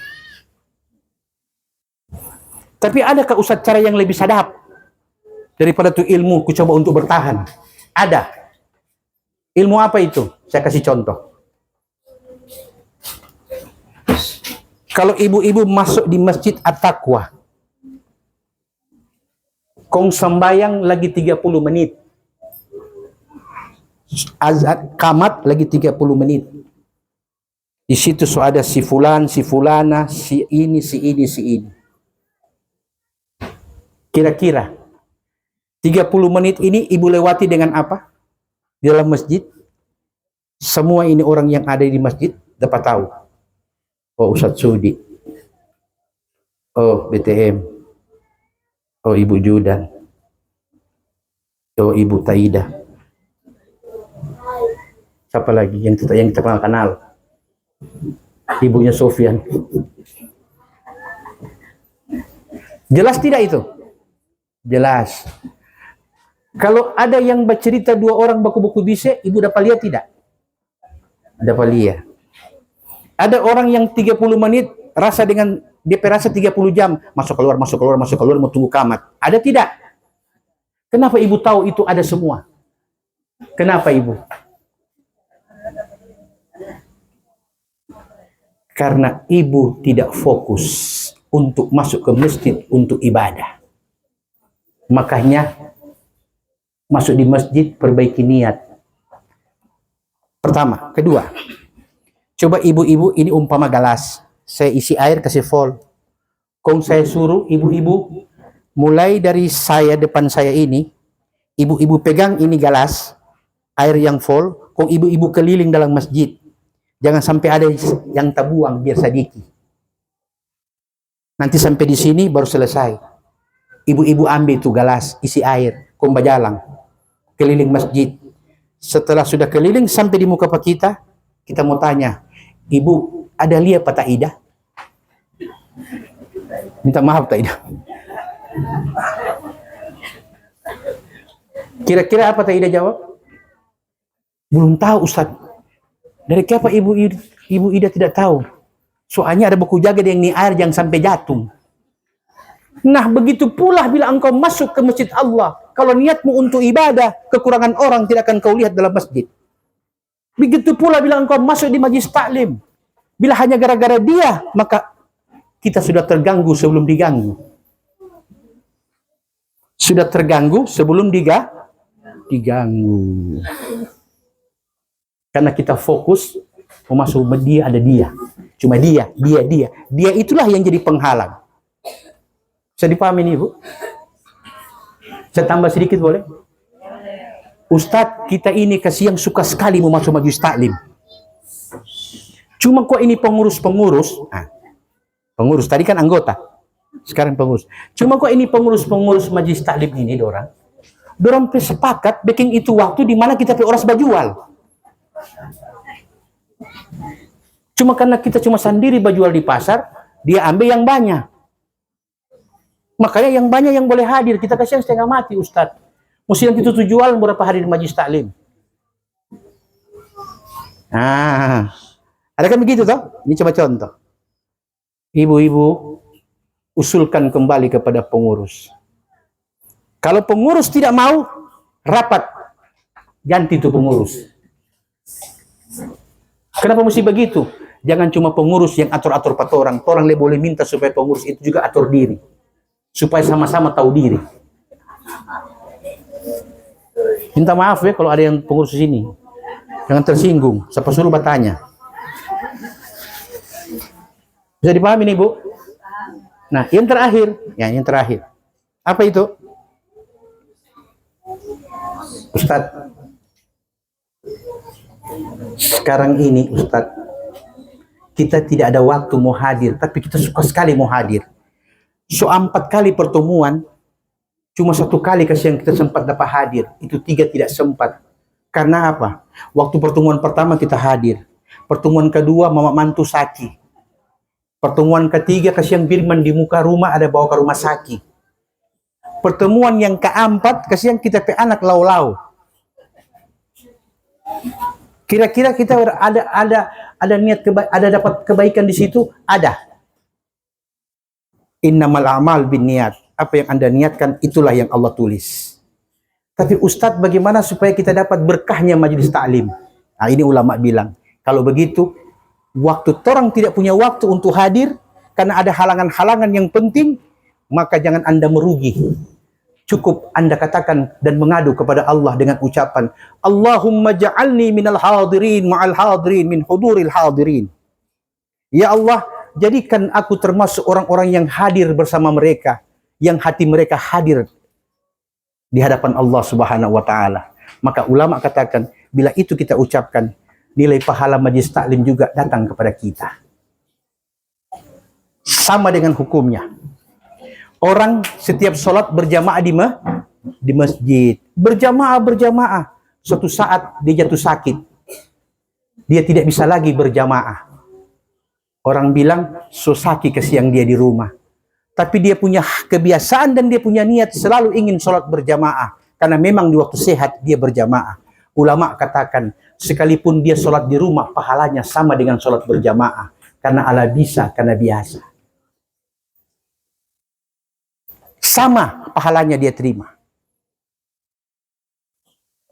Tapi adakah Ustadz cara yang lebih sadap daripada itu ilmu ku coba untuk bertahan? Ada. Ilmu apa itu? Saya kasih contoh. Kalau ibu-ibu masuk di Masjid At-Taqwa, kong sembayang lagi 30 menit. Azan qamat lagi 30 menit. Di situ so ada si fulan, si fulana, si ini, si ini, si ini. Kira-kira 30 menit ini ibu lewati dengan apa? Di dalam masjid. Semua ini orang yang ada di masjid dapat tahu. Oh, Ustadz Sudi. Oh, BTM. Oh, Ibu Judan. Oh, Ibu Taida. Siapa lagi yang kita kenal? Ibunya Sofian. Jelas tidak itu? Jelas. Kalau ada yang bercerita 2 orang baku-baku bise, ibu dapat lihat tidak? Dapat lihat. Ada orang yang 30 menit rasa dengan DP rasa 30 jam, masuk keluar, mau tunggu qamat. Ada tidak? Kenapa ibu tahu itu ada semua? Kenapa ibu? Karena ibu tidak fokus untuk masuk ke masjid untuk ibadah. Makanya masuk di masjid perbaiki niat. Pertama, kedua. Coba ibu-ibu ini umpama gelas. Saya isi air kasih full. Kong saya suruh ibu-ibu mulai dari depan saya ini, ibu-ibu pegang ini gelas air yang full, kong ibu-ibu keliling dalam masjid. Jangan sampai ada yang terbuang biar sedikit. Nanti sampai di sini baru selesai. Ibu-ibu ambil itu gelas, isi air, kong berjalan keliling masjid. Setelah sudah keliling sampai di muka pak kita mau tanya, Ibu, ada lihat Pak Taida? Minta maaf Taida. Kira-kira apa Taida jawab? Belum tahu Ustaz. Dari kenapa Ibu Ida tidak tahu? Soalnya ada buku jaga yang ni air jangan sampai jatuh. Nah begitu pula bila engkau masuk ke masjid Allah, kalau niatmu untuk ibadah, kekurangan orang tidak akan kau lihat dalam masjid. Begitu pula bila engkau masuk di majlis taklim, bila hanya gara-gara dia, maka kita sudah terganggu sebelum diganggu. Sudah terganggu sebelum diganggu. Karena kita fokus masuk dia, ada dia. Cuma dia. Dia itulah yang jadi penghalang. Bisa dipahami nih, Bu? Saya tambah sedikit boleh? Ustadz, kita ini kasih yang suka sekali mau masuk majelis taklim. Cuma kok ini pengurus-pengurus, pengurus tadi kan anggota, sekarang pengurus. Cuma kok ini pengurus-pengurus majelis taklim ini, dorang sepakat bikin itu waktu di mana kita orang bajual. Cuma karena kita cuma sendiri bajual di pasar, dia ambil yang banyak. Makanya yang banyak yang boleh hadir, kita kasih yang setengah mati, Ustadz. Mesti yang itu jual berapa hari di majelis taklim. Ada kan begitu toh? Ini coba contoh. Ibu-ibu usulkan kembali kepada pengurus. Kalau pengurus tidak mau, rapat. Ganti itu pengurus. Kenapa mesti begitu? Jangan cuma pengurus yang atur-atur orang. Orang boleh minta supaya pengurus itu juga atur diri. Supaya sama-sama tahu diri. Minta maaf ya kalau ada yang pengurus di sini. Jangan tersinggung. Siapa suruh bertanya. Bisa dipahami nih, Bu? Nah, yang terakhir. Apa itu? Ustadz, sekarang ini Ustadz, kita tidak ada waktu mau hadir, tapi kita suka sekali mau hadir. 4 kali pertemuan, cuma 1 kali kasih yang kita sempat dapat hadir. Itu 3 tidak sempat. Karena apa? Waktu pertemuan pertama kita hadir. Pertemuan kedua mama mantu sakit. Pertemuan ketiga kasih yang firman di muka rumah ada bawa ke rumah sakit. Pertemuan yang keempat kasih yang kita pe anak lau-lau. Kira-kira kita ada niat ada dapat kebaikan di situ? Ada. Innamal a'mal binniat. Apa yang Anda niatkan itulah yang Allah tulis. Tapi Ustadz, bagaimana supaya kita dapat berkahnya majelis taklim? Nah, ini ulama bilang, kalau begitu waktu orang tidak punya waktu untuk hadir karena ada halangan-halangan yang penting, maka jangan Anda merugi. Cukup Anda katakan dan mengadu kepada Allah dengan ucapan, Allahumma ja'alni minal hadirin ma'al hadirin min huduril hadirin. Ya Allah, jadikan aku termasuk orang-orang yang hadir bersama mereka, yang hati mereka hadir di hadapan Allah Subhanahu wa taala. Maka ulama katakan, bila itu kita ucapkan, nilai pahala majelis taklim juga datang kepada kita. Sama dengan hukumnya. Orang setiap sholat berjamaah di masjid. Berjamaah. Suatu saat dia jatuh sakit. Dia tidak bisa lagi berjamaah. Orang bilang, so sakit kesiang dia di rumah. Tapi dia punya kebiasaan dan dia punya niat selalu ingin sholat berjamaah. Karena memang di waktu sehat dia berjamaah. Ulama katakan, sekalipun dia sholat di rumah, pahalanya sama dengan sholat berjamaah. Karena ala bisa, karena biasa. Sama pahalanya dia terima.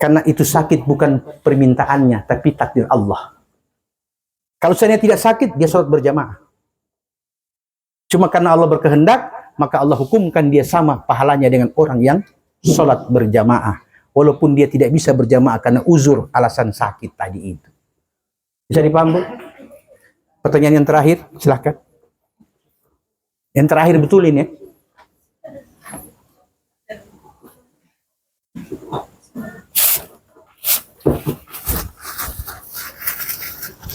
Karena itu sakit bukan permintaannya, tapi takdir Allah. Kalau seandainya tidak sakit, dia sholat berjamaah. Cuma karena Allah berkehendak, maka Allah hukumkan dia sama pahalanya dengan orang yang sholat berjamaah. Walaupun dia tidak bisa berjamaah karena uzur alasan sakit tadi itu. Bisa dipaham, Bu? Pertanyaan yang terakhir, silahkan. Yang terakhir betulin ya.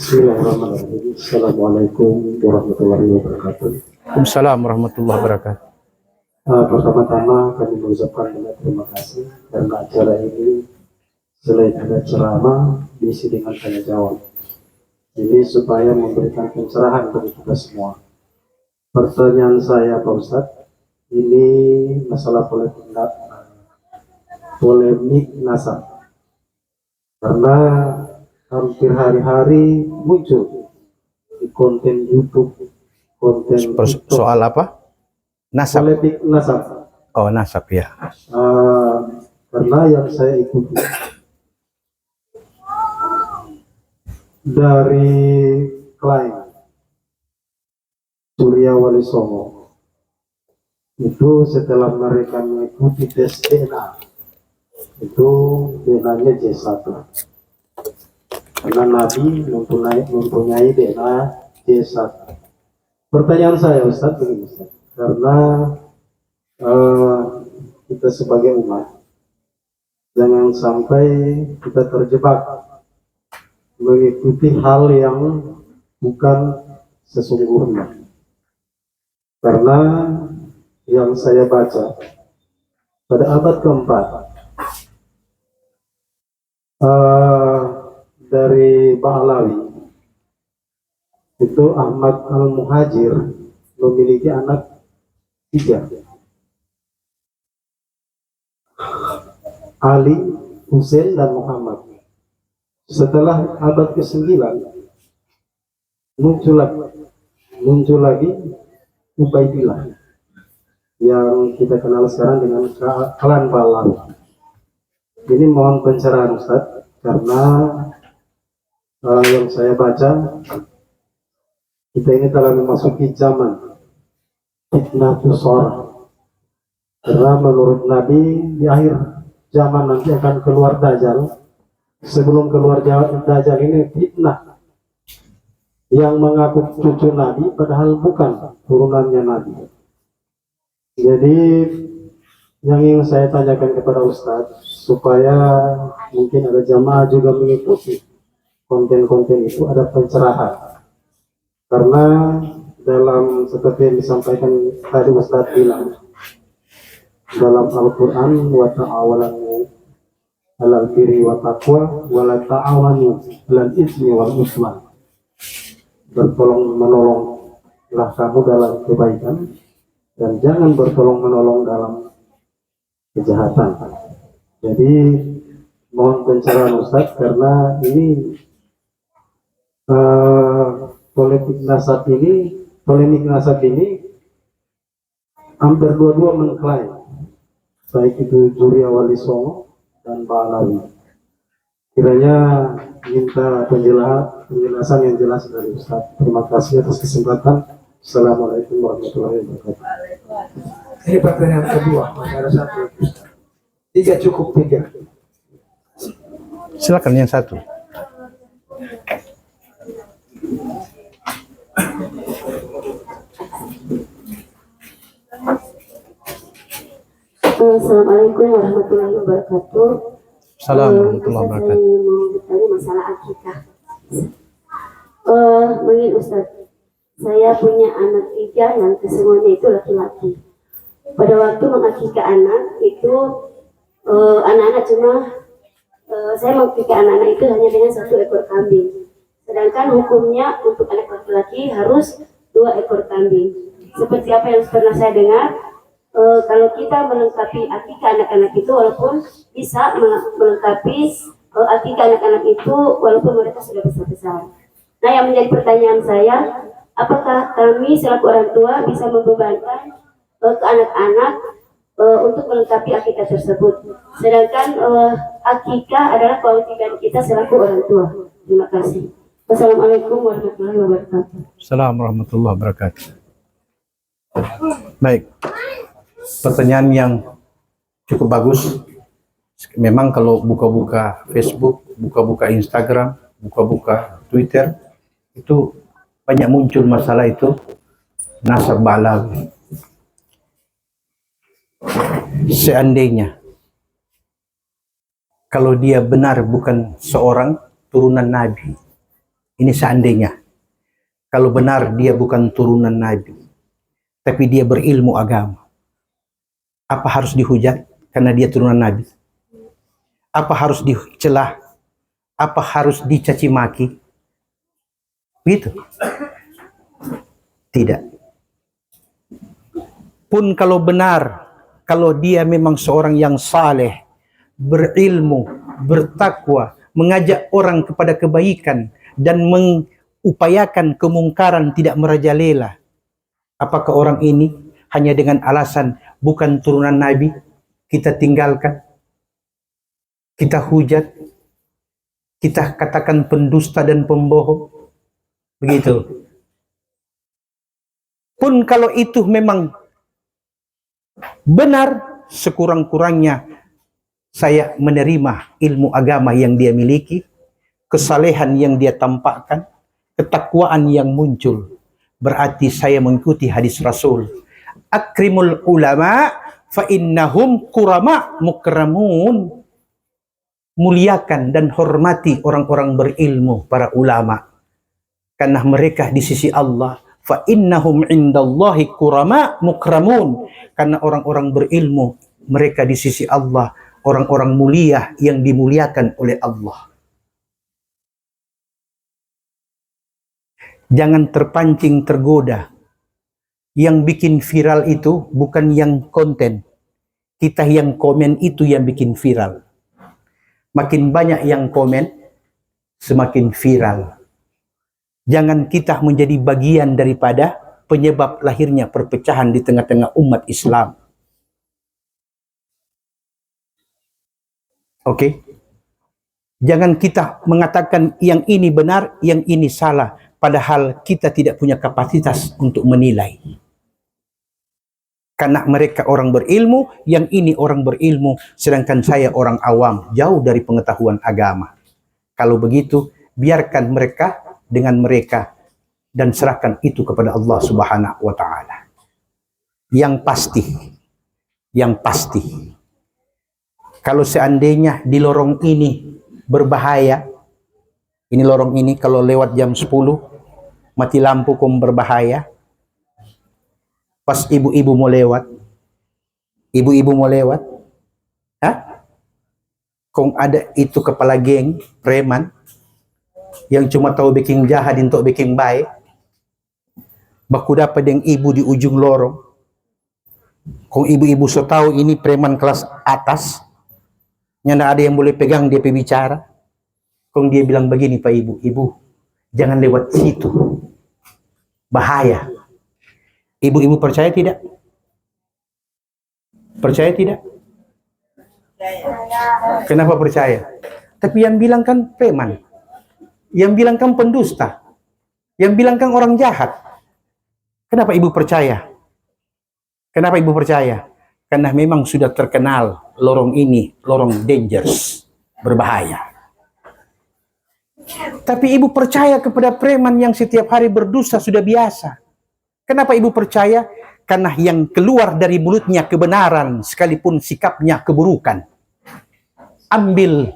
Bismillahirrahmanirrahim. Assalamualaikum warahmatullahi wabarakatuh. Waalaikumsalam warahmatullahi wabarakatuh. Pertama-tama kami mengucapkan banyak terima kasih karena acara ini selain ada ceramah diisi dengan tanya jawab. Ini supaya memberikan pencerahan bagi kita semua. Pertanyaan saya Pak Ustadz, ini masalah polemik nasab. Karena hampir hari-hari muncul di konten YouTube, konten TikTok. Soal apa? Nasab. Polemik nasab. Oh, nasab ya. Karena yang saya ikuti dari klaim Surya Wali Songo itu setelah mereka mengikuti tes DNA itu DNA-nya J1. karena Nabi mempunyai DNA J1. Pertanyaan saya Ustadz begini Ustadz, karena kita sebagai umat jangan sampai kita terjebak mengikuti hal yang bukan sesungguhnya. Karena yang saya baca pada abad keempat dari Ba'alawi itu Ahmad Al-Muhajir memiliki anak 3, Ali, Husain, dan Muhammad. Setelah abad ke-9 muncul lagi Ubaidillah yang kita kenal sekarang dengan klan Ba'alawi. Ini mohon pencerahan Ustaz, karena yang saya baca kita ini telah memasuki zaman fitnah tusor, karena menurut Nabi di akhir zaman nanti akan keluar Dajjal. Sebelum keluar Dajjal ini fitnah yang mengaku cucu Nabi padahal bukan turunannya Nabi. Jadi yang ingin saya tanyakan kepada Ustadz, supaya mungkin ada jamaah juga mengikuti konten-konten itu, ada pencerahan. Karena dalam seperti yang disampaikan tadi Ustadz bilang, dalam Al-Quran, wa ta'awanu alal birri wa taqwa wa la ta'awanu alal ismi wal usman. Bertolong menolonglah kamu dalam kebaikan dan jangan bertolong menolong dalam kejahatan. Jadi mohon pencerahan Ustadz, karena ini polemik nasab ini hampir dua-dua mengklaim, baik itu Juri Wali Songo dan Ba'alawi. Kiranya minta penjelasan yang jelas dari Ustaz. Terima kasih atas kesempatan. Assalamualaikum warahmatullahi wabarakatuh. Ini pertanyaan kedua, masih ada satu. 3 cukup 3. Silakan yang satu. Assalamualaikum warahmatullahi wabarakatuh. Assalamualaikum warahmatullahi wabarakatuh. Saya mau bertanya masalah akikah. Begini Ustaz, saya punya anak 3 yang kesemuanya itu laki-laki. Pada waktu mengakikah anak itu anak-anak cuma saya mengakikah anak-anak itu hanya dengan 1 ekor kambing. Sedangkan hukumnya untuk anak laki-laki harus 2 ekor kambing. Seperti apa yang pernah saya dengar, kalau kita melengkapi akikah anak-anak itu, walaupun bisa melengkapi akikah anak-anak itu walaupun mereka sudah besar-besar. Nah, yang menjadi pertanyaan saya, apakah kami selaku orang tua bisa membebankan ke anak-anak untuk melengkapi akikah tersebut, sedangkan akikah adalah kewajiban kita selaku orang tua. Terima kasih. Wassalamualaikum warahmatullahi wabarakatuh. Assalamualaikum warahmatullahi wabarakatuh. Baik, pertanyaan yang cukup bagus. Memang kalau buka-buka Facebook, buka-buka Instagram, buka-buka Twitter, itu banyak muncul masalah itu nasab Ba'alawi. Seandainya kalau dia benar bukan seorang turunan Nabi, ini seandainya kalau benar dia bukan turunan Nabi, tapi dia berilmu agama, apa harus dihujat karena dia turunan Nabi? Apa harus dicelah? Apa harus dicaci maki? Gitu? Tidak. Pun kalau benar, kalau dia memang seorang yang saleh, berilmu, bertakwa, mengajak orang kepada kebaikan dan mengupayakan kemungkaran, tidak merajalela, apakah orang ini hanya dengan alasan bukan turunan Nabi kita tinggalkan, kita hujat, kita katakan pendusta dan pembohong? Begitu. Pun kalau itu memang benar, sekurang-kurangnya saya menerima ilmu agama yang dia miliki, kesalehan yang dia tampakkan, ketakwaan yang muncul. Berarti saya mengikuti hadis Rasul. Akrimul ulama fa innahum kurama mukramun. Muliakan dan hormati orang-orang berilmu, para ulama. Karena mereka di sisi Allah. Fa innahum indallahi kurama mukramun. Karena orang-orang berilmu, mereka di sisi Allah, orang-orang mulia yang dimuliakan oleh Allah. Jangan terpancing tergoda. Yang bikin viral itu bukan yang konten. Kita yang komen itu yang bikin viral. Makin banyak yang komen, semakin viral. Jangan kita menjadi bagian daripada penyebab lahirnya perpecahan di tengah-tengah umat Islam. Oke? Jangan kita mengatakan yang ini benar, yang ini salah. Padahal kita tidak punya kapasitas untuk menilai. Karena mereka orang berilmu, yang ini orang berilmu, sedangkan saya orang awam, jauh dari pengetahuan agama. Kalau begitu, biarkan mereka dengan mereka dan serahkan itu kepada Allah Subhanahu wa Ta'ala. Yang pasti, kalau seandainya di lorong ini berbahaya, ini lorong ini kalau lewat jam 10, mati lampu kok berbahaya. Pas ibu-ibu mau lewat, kong ada itu kepala geng, preman, yang cuma tahu bikin jahat untuk bikin baik, baku dapat yang ibu di ujung lorong, kong ibu-ibu so tahu ini preman kelas atas, nyanda ada yang boleh pegang dia bicara, kong dia bilang begini, Pak Ibu, jangan lewat situ, bahaya. Ibu-ibu percaya tidak? Percaya tidak? Kenapa percaya? Tapi yang bilang kan preman, yang bilang kan pendusta, yang bilang kan orang jahat. Kenapa ibu percaya? Kenapa ibu percaya? Karena memang sudah terkenal lorong ini, lorong dangerous, berbahaya. Tapi ibu percaya kepada preman yang setiap hari berdosa sudah biasa. Kenapa ibu percaya? Karena yang keluar dari mulutnya kebenaran, sekalipun sikapnya keburukan. Ambil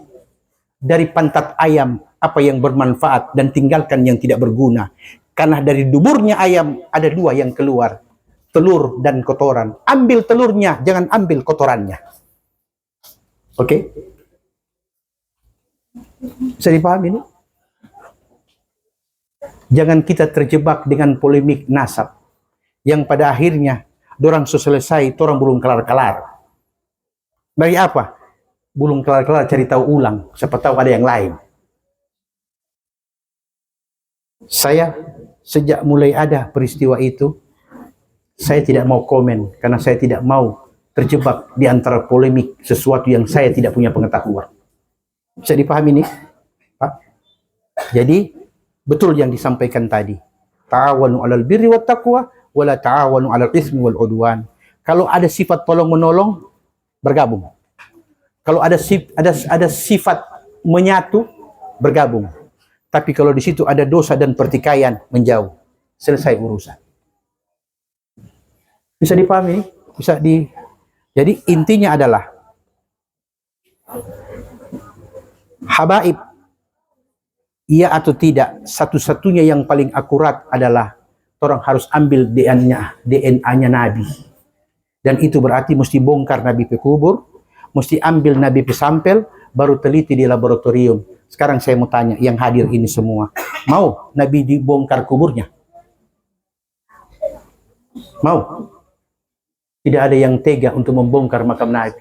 dari pantat ayam apa yang bermanfaat dan tinggalkan yang tidak berguna. Karena dari duburnya ayam ada dua yang keluar, telur dan kotoran. Ambil telurnya, jangan ambil kotorannya. Oke? Bisa dipahami ini? Jangan kita terjebak dengan polemik nasab. Yang pada akhirnya, dorang selesai, orang belum kelar-kelar. Dari apa? Belum kelar-kelar cari tahu ulang, siapa tahu ada yang lain. Saya, sejak mulai ada peristiwa itu, saya tidak mau komen, karena saya tidak mau terjebak di antara polemik sesuatu yang saya tidak punya pengetahuan. Bisa dipahami nih, Pak? Jadi, betul yang disampaikan tadi. Ta'awanu 'alal birri wat taqwa wala ta'awanu 'alal itsmi wal 'udwan. Kalau ada sifat tolong menolong, bergabung. Kalau ada sifat menyatu, bergabung. Tapi kalau di situ ada dosa dan pertikaian, menjauh. Selesai urusan. Bisa dipahami? Jadi intinya adalah habaib, iya atau tidak, satu-satunya yang paling akurat adalah orang harus ambil DNA-nya Nabi. Dan itu berarti mesti bongkar Nabi pe kubur, mesti ambil Nabi pe sampel, baru teliti di laboratorium. Sekarang saya mau tanya, yang hadir ini semua, mau Nabi dibongkar kuburnya? Mau? Tidak ada yang tega untuk membongkar makam Nabi.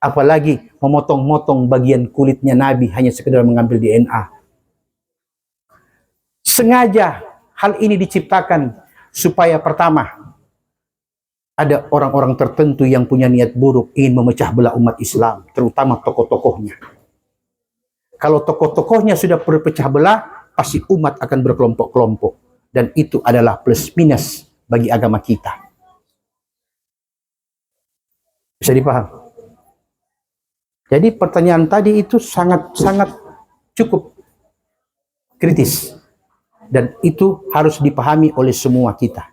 Apalagi memotong-motong bagian kulitnya Nabi hanya sekedar mengambil DNA. Sengaja hal ini diciptakan supaya pertama, ada orang-orang tertentu yang punya niat buruk ingin memecah belah umat Islam, terutama tokoh-tokohnya. Kalau tokoh-tokohnya sudah berpecah belah, pasti umat akan berkelompok-kelompok. Dan itu adalah plus minus bagi agama kita. Bisa dipaham? Jadi pertanyaan tadi itu sangat-sangat cukup kritis. Dan itu harus dipahami oleh semua kita.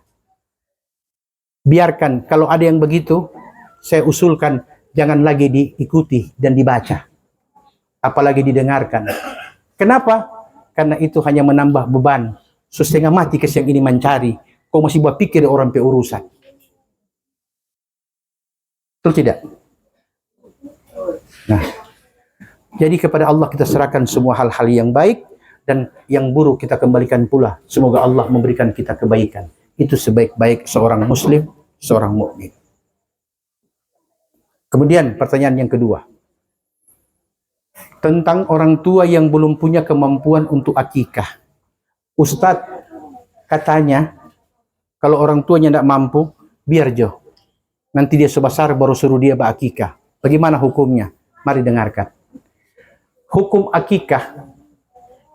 Biarkan kalau ada yang begitu, saya usulkan jangan lagi diikuti dan dibaca. Apalagi didengarkan. Kenapa? Karena itu hanya menambah beban. Setengah mati kes yang ini mencari. Kau masih buat pikir orang pe urusan. Betul tidak? Nah, jadi kepada Allah kita serahkan semua hal-hal yang baik dan yang buruk kita kembalikan pula. Semoga Allah memberikan kita kebaikan. Itu sebaik-baik seorang muslim, seorang mukmin. Kemudian pertanyaan yang kedua. Tentang orang tua yang belum punya kemampuan untuk akikah. Ustadz katanya kalau orang tuanya tidak mampu, biar jauh. Nanti dia sebesar baru suruh dia berakikah. Bagaimana hukumnya? Mari dengarkan. Hukum akikah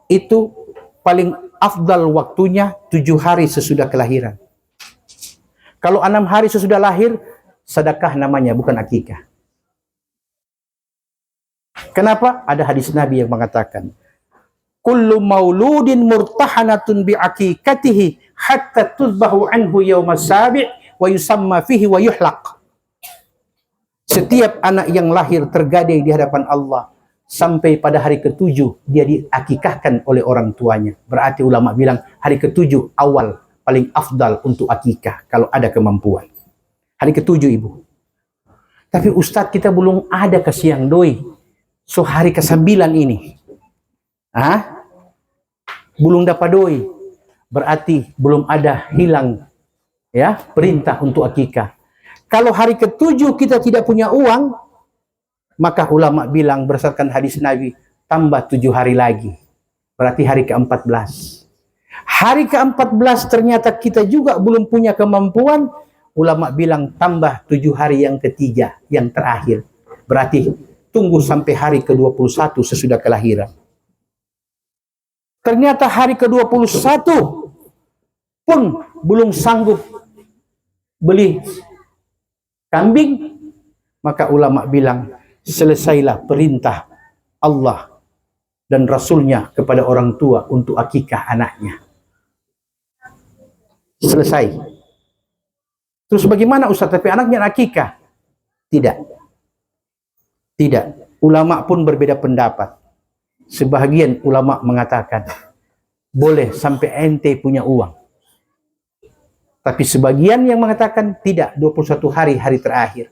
itu paling afdal waktunya 7 hari sesudah kelahiran. Kalau 6 hari sesudah lahir, sedekah namanya, bukan akikah. Kenapa? Ada hadis Nabi yang mengatakan, kullu mauludin murtahanatun bi'akikatihi hatta tuzbahu anhu yawma sabi' wa yusamma fihi wa yuhlaq. Setiap anak yang lahir tergadai di hadapan Allah sampai pada hari ke-7 dia diakikahkan oleh orang tuanya. Berarti ulama bilang hari ke-7 awal paling afdal untuk akikah kalau ada kemampuan. Hari ke-7 ibu. Tapi Ustadz kita belum ada ke siang doi. So hari ke-9 ini. Belum dapat doi. Berarti belum ada hilang ya perintah untuk akikah. Kalau hari ke-7 kita tidak punya uang, maka ulama bilang berdasarkan hadis Nabi, tambah 7 hari lagi. Berarti hari ke-14. Hari ke-14 ternyata kita juga belum punya kemampuan, ulama bilang tambah 7 hari yang ketiga, yang terakhir. Berarti tunggu sampai hari ke-21 sesudah kelahiran. Ternyata hari ke-21 pun belum sanggup beli kambing, maka ulama bilang selesailah perintah Allah dan Rasulnya kepada orang tua untuk akikah anaknya. Selesai. Terus bagaimana Ustaz? Tapi anaknya akikah? Tidak. Tidak. Ulama pun berbeda pendapat. Sebahagian ulama mengatakan boleh sampai ente punya uang. Tapi sebagian yang mengatakan tidak, 21 hari terakhir.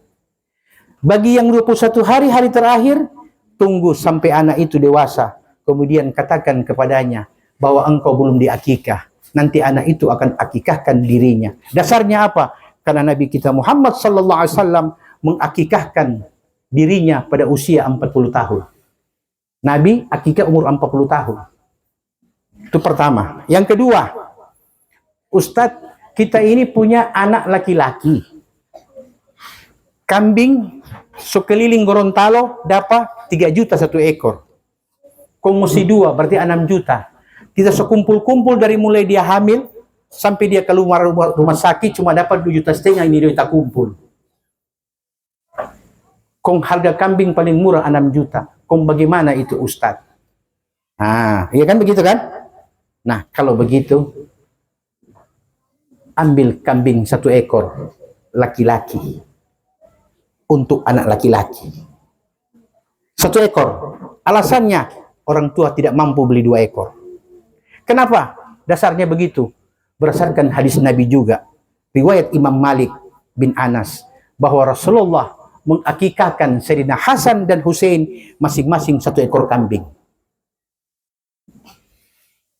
Bagi yang 21 hari terakhir, tunggu sampai anak itu dewasa. Kemudian katakan kepadanya bahwa engkau belum diakikah. Nanti anak itu akan akikahkan dirinya. Dasarnya apa? Karena Nabi kita Muhammad SAW mengakikahkan dirinya pada usia 40 tahun. Nabi akikah umur 40 tahun. Itu pertama. Yang kedua, Ustadz, kita ini punya anak laki-laki. Kambing sekeliling Gorontalo dapat 3 juta 1 ekor. Kau mesti 2, berarti 6 juta. Kita sekumpul-kumpul dari mulai dia hamil sampai dia keluar rumah sakit cuma dapat 2,5 juta ini kita kumpul. Kong harga kambing paling murah 6 juta. Kong bagaimana itu Ustadz? Iya kan begitu kan? Nah, kalau begitu ambil kambing 1 ekor laki-laki untuk anak laki-laki. 1 ekor. Alasannya orang tua tidak mampu beli 2 ekor. Kenapa? Dasarnya begitu. Berdasarkan hadis Nabi juga. Riwayat Imam Malik bin Anas bahwa Rasulullah mengakikahkan Sayyidina Hasan dan Hussein masing-masing 1 ekor kambing.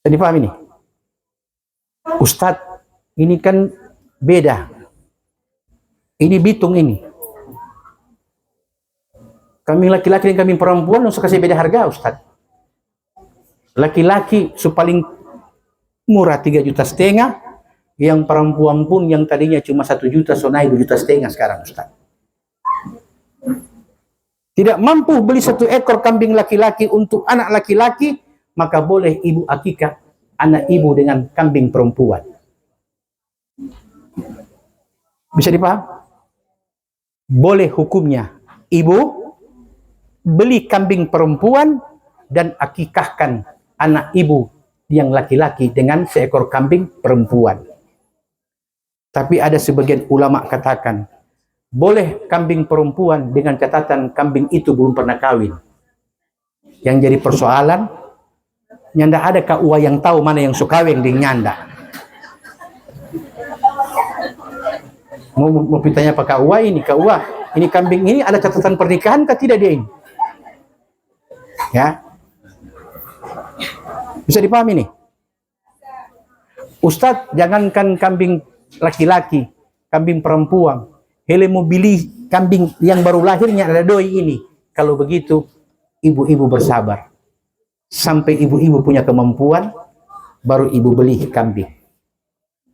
Jadi paham ini? Ustadz, ini kan beda. Ini Bitung ini. Kambing laki-laki dan kambing perempuan harus kasih beda harga, Ustadz. Laki-laki paling murah 3,5 juta. Yang perempuan pun yang tadinya cuma 1 juta, so naik 2,5 juta sekarang, Ustadz. Tidak mampu beli 1 ekor kambing laki-laki untuk anak laki-laki, maka boleh ibu akikah anak ibu dengan kambing perempuan. Bisa dipaham? Boleh hukumnya ibu beli kambing perempuan dan akikahkan anak ibu yang laki-laki dengan seekor kambing perempuan. Tapi ada sebagian ulama katakan, boleh kambing perempuan dengan catatan kambing itu belum pernah kawin. Yang jadi persoalan, nyanda ada KUA yang tahu mana yang suka kawin dengan nyanda. Mau pitanya apa KUA ini? KUA, ini kambing ini ada catatan pernikahan kah tidak dia ini? Ya. Bisa dipahami nih? Ustadz, jangankan kambing laki-laki, kambing perempuan, hele mau beli kambing yang baru lahirnya ada doi ini. Kalau begitu, ibu-ibu bersabar. Sampai ibu-ibu punya kemampuan, baru ibu beli kambing.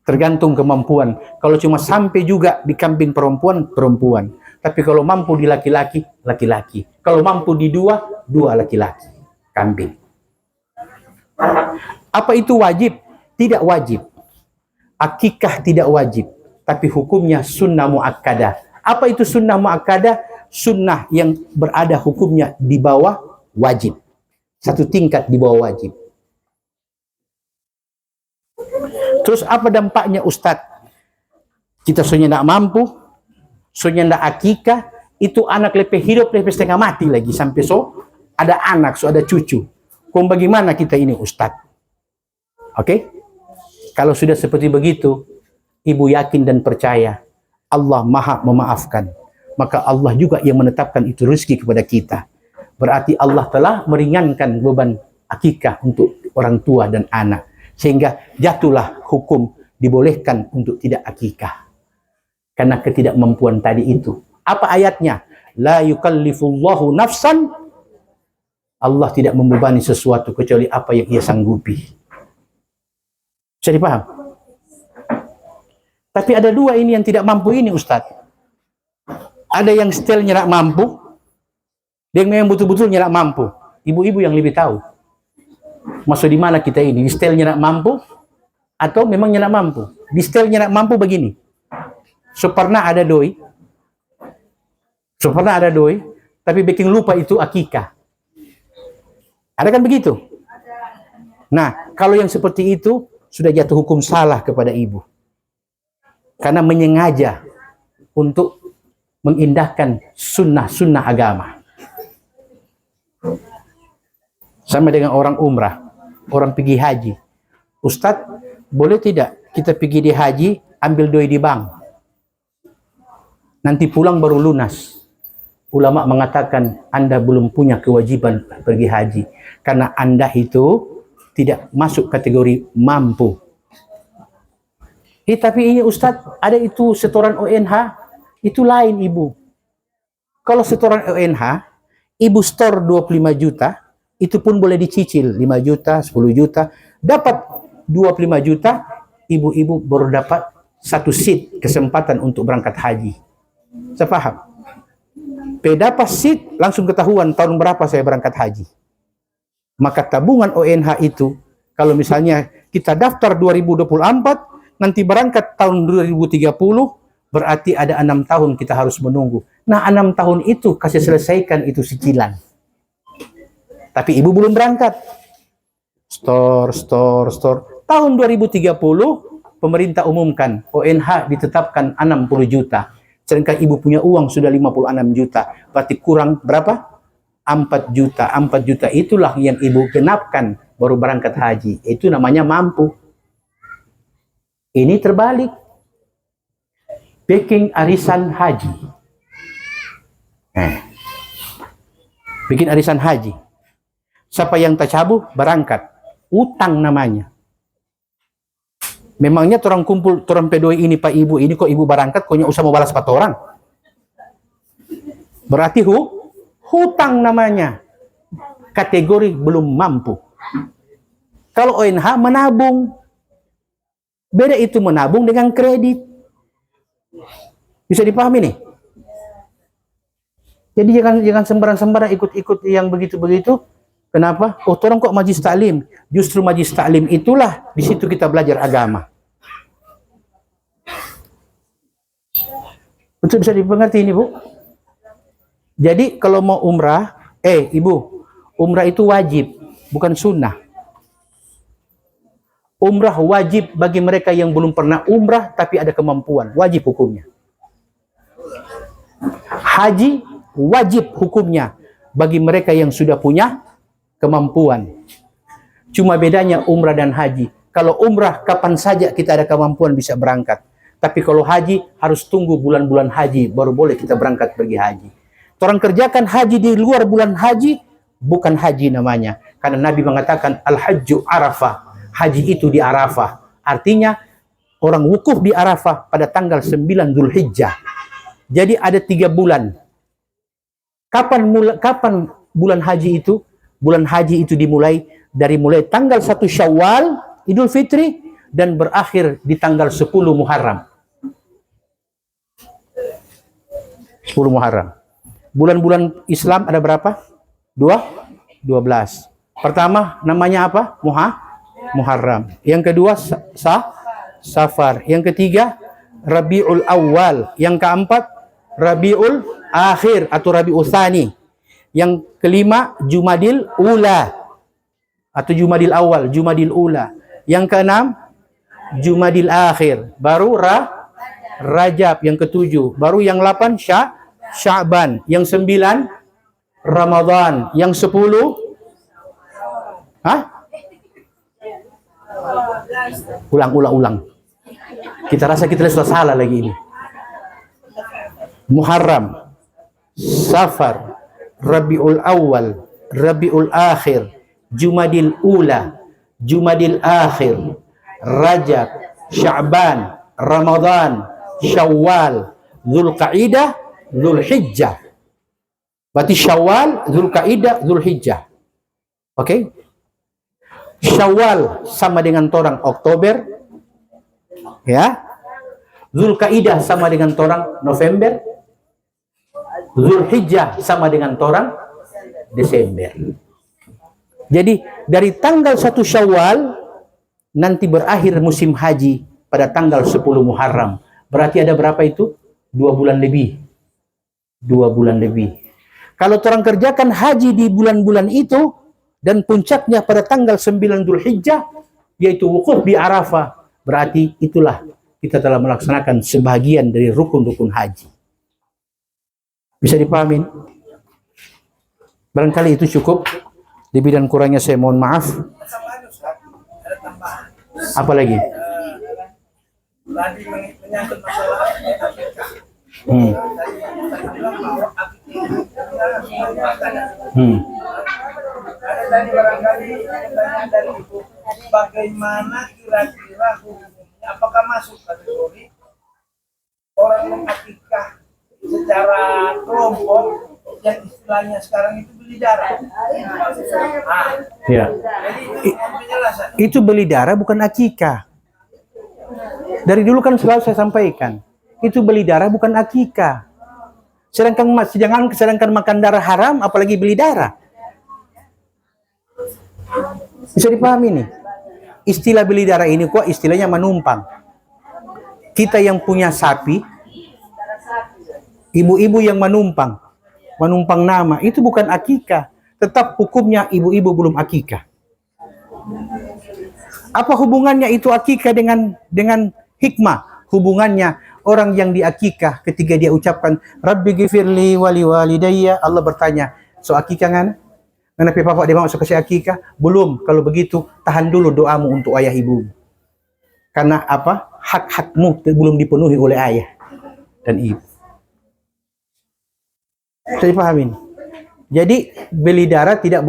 Tergantung kemampuan. Kalau cuma sampai juga di kambing perempuan, perempuan. Tapi kalau mampu di laki-laki, laki-laki. Kalau mampu di dua, dua laki-laki. Kambing. Apa itu wajib? Tidak wajib. Akikah tidak wajib. Tapi hukumnya sunnah muakkadah. Apa itu sunnah muakkadah? Sunnah yang berada hukumnya di bawah wajib. Satu tingkat di bawah wajib. Terus apa dampaknya Ustadz? Kita soalnya tidak mampu, soalnya tidak akikah, itu anak lebih hidup, lebih setengah mati lagi. Sampai so ada anak, so ada cucu. Kok bagaimana kita ini Ustadz? Oke? Kalau sudah seperti begitu, ibu yakin dan percaya Allah Maha memaafkan. Maka Allah juga yang menetapkan itu rezeki kepada kita. Berarti Allah telah meringankan beban akikah untuk orang tua dan anak. Sehingga jatuhlah hukum dibolehkan untuk tidak akikah. Karena ketidakmampuan tadi itu. Apa ayatnya? La yukallifullahu nafsan. Allah tidak membebani sesuatu kecuali apa yang ia sanggupi. Bisa dipaham? Tapi ada dua ini yang tidak mampu ini Ustadz. Ada yang stylenya tidak mampu. Dia memang betul-betul tidak mampu. Ibu-ibu yang lebih tahu. Maksud di mana kita ini? Di stylenya tidak mampu? Atau memang tidak mampu? Di stylenya tidak mampu begini. So pernah ada doi. Tapi bikin lupa itu akikah. Ada kan begitu? Nah, kalau yang seperti itu, sudah jatuh hukum salah kepada ibu. Karena menyengaja untuk mengindahkan sunnah-sunnah agama. Sama dengan orang umrah, orang pergi haji. Ustadz, boleh tidak kita pergi di haji, ambil doi di bank? Nanti pulang baru lunas. Ulama mengatakan Anda belum punya kewajiban pergi haji. Karena Anda itu tidak masuk kategori mampu. Tapi ini Ustadz, ada itu setoran ONH, itu lain ibu. Kalau setoran ONH, ibu store 25 juta, itu pun boleh dicicil 5 juta, 10 juta. Dapat 25 juta, ibu-ibu baru dapat satu seat kesempatan untuk berangkat haji. Saya paham. Dapat seat, langsung ketahuan tahun berapa saya berangkat haji. Maka tabungan ONH itu, kalau misalnya kita daftar 2024, nanti berangkat tahun 2030, berarti ada 6 tahun kita harus menunggu. Nah, 6 tahun itu kasih selesaikan itu cicilan. Tapi ibu belum berangkat. Store. Tahun 2030, pemerintah umumkan, ONH ditetapkan 60 juta. Sedangkan ibu punya uang sudah 56 juta. Berarti kurang berapa? 4 juta. 4 juta itulah yang ibu genapkan baru berangkat haji. Itu namanya mampu. Ini terbalik. Bikin arisan haji. Bikin arisan haji. Siapa yang tacabu berangkat. Utang namanya. Memangnya orang kumpul, orang pedoi ini Pak Ibu ini kok ibu berangkat, kok usah mau balas 4 orang. Berarti hutang namanya. Kategori belum mampu. Kalau ONH menabung. Beda itu menabung dengan kredit. Bisa dipahami nih? Jadi jangan sembarang-sembarang ikut-ikut yang begitu-begitu. Kenapa? Oh, orang kok majlis taklim. Justru majlis taklim itulah di situ kita belajar agama. Betul, bisa dimengerti ini, Bu? Jadi kalau mau umrah, Ibu, umrah itu wajib, bukan sunnah. Umrah wajib bagi mereka yang belum pernah umrah tapi ada kemampuan, wajib hukumnya. Haji wajib hukumnya bagi mereka yang sudah punya kemampuan. Cuma bedanya umrah dan haji. Kalau umrah kapan saja kita ada kemampuan bisa berangkat. Tapi kalau haji harus tunggu bulan-bulan haji baru boleh kita berangkat pergi haji. Orang kerjakan haji di luar bulan haji bukan haji namanya. Karena Nabi mengatakan al-hajju arafah. Haji itu di Arafah. Artinya orang wukuf di Arafah pada tanggal 9 Dzulhijjah. Jadi ada 3 bulan. Kapan bulan haji itu? Bulan haji itu dimulai dari tanggal 1 Syawal, Idul Fitri, dan berakhir di tanggal 10 Muharram. 10 Muharram. Bulan-bulan Islam ada berapa? 12. Pertama namanya apa? Muharram. Yang kedua Safar. Yang ketiga Rabiul Awal. Yang keempat Rabiul Akhir atau Rabiul Tsani. Yang kelima Jumadil Ula atau Jumadil Awal, Jumadil Ula. Yang keenam Jumadil Akhir. Baru Rajab yang ketujuh. Baru yang 8 Sya'ban. Yang 9 Ramadan. Yang 10 Ulang. Kita rasa kita sudah salah lagi ini. Muharram, Safar, Rabiul Awal, Rabiul Akhir, Jumadil Ula, Jumadil Akhir, Rajab, Sya'ban, Ramadan, Syawal, Dzulqa'dah, Dzulhijjah. Berarti Syawal, Dzulqa'dah, Dzulhijjah. Oke? Syawal sama dengan torang Oktober, ya. Dzulqa'dah sama dengan torang November, Dzulhijjah sama dengan torang Desember. Jadi dari tanggal 1 Syawal nanti berakhir musim haji pada tanggal 10 Muharram. Berarti ada berapa itu? 2 bulan lebih. 2 bulan lebih. Kalau orang kerjakan haji di bulan-bulan itu dan puncaknya pada tanggal 9 Dzulhijjah, yaitu wukuf di Arafah, berarti itulah kita telah melaksanakan sebagian dari rukun-rukun haji. Bisa dipahamin? Barangkali itu cukup. Lebih dan kurangnya saya mohon maaf. Apa lagi? Tadi menyangkut masalah ada tadi barangkali pertanyaan dari Ibu, bagaimana kira-kira hukumnya, apakah masuk kategori orang mengakikah secara kelompok yang istilahnya sekarang itu beli darah? Ya. Jadi itu penjelasan. Itu beli darah bukan akikah. Dari dulu kan selalu saya sampaikan, itu beli darah bukan akikah. Sedangkan makan darah haram, apalagi beli darah. Bisa dipahami nih. Istilah beli darah ini kok istilahnya menumpang. Kita yang punya sapi, ibu-ibu yang menumpang nama, itu bukan akikah. Tetap hukumnya ibu-ibu belum akikah. Apa hubungannya itu akikah dengan hikmah? Hubungannya orang yang diakikah ketika dia ucapkan Rabbi ghifirli wali walidayya, Allah bertanya, so akikah kan? Kenapa bapak dia masuk kasih akikah? Belum. Kalau begitu tahan dulu doamu untuk ayah ibu. Karena apa? Hak-hakmu belum dipenuhi oleh ayah dan ibu. Saya pahamin. Jadi beli darah tidak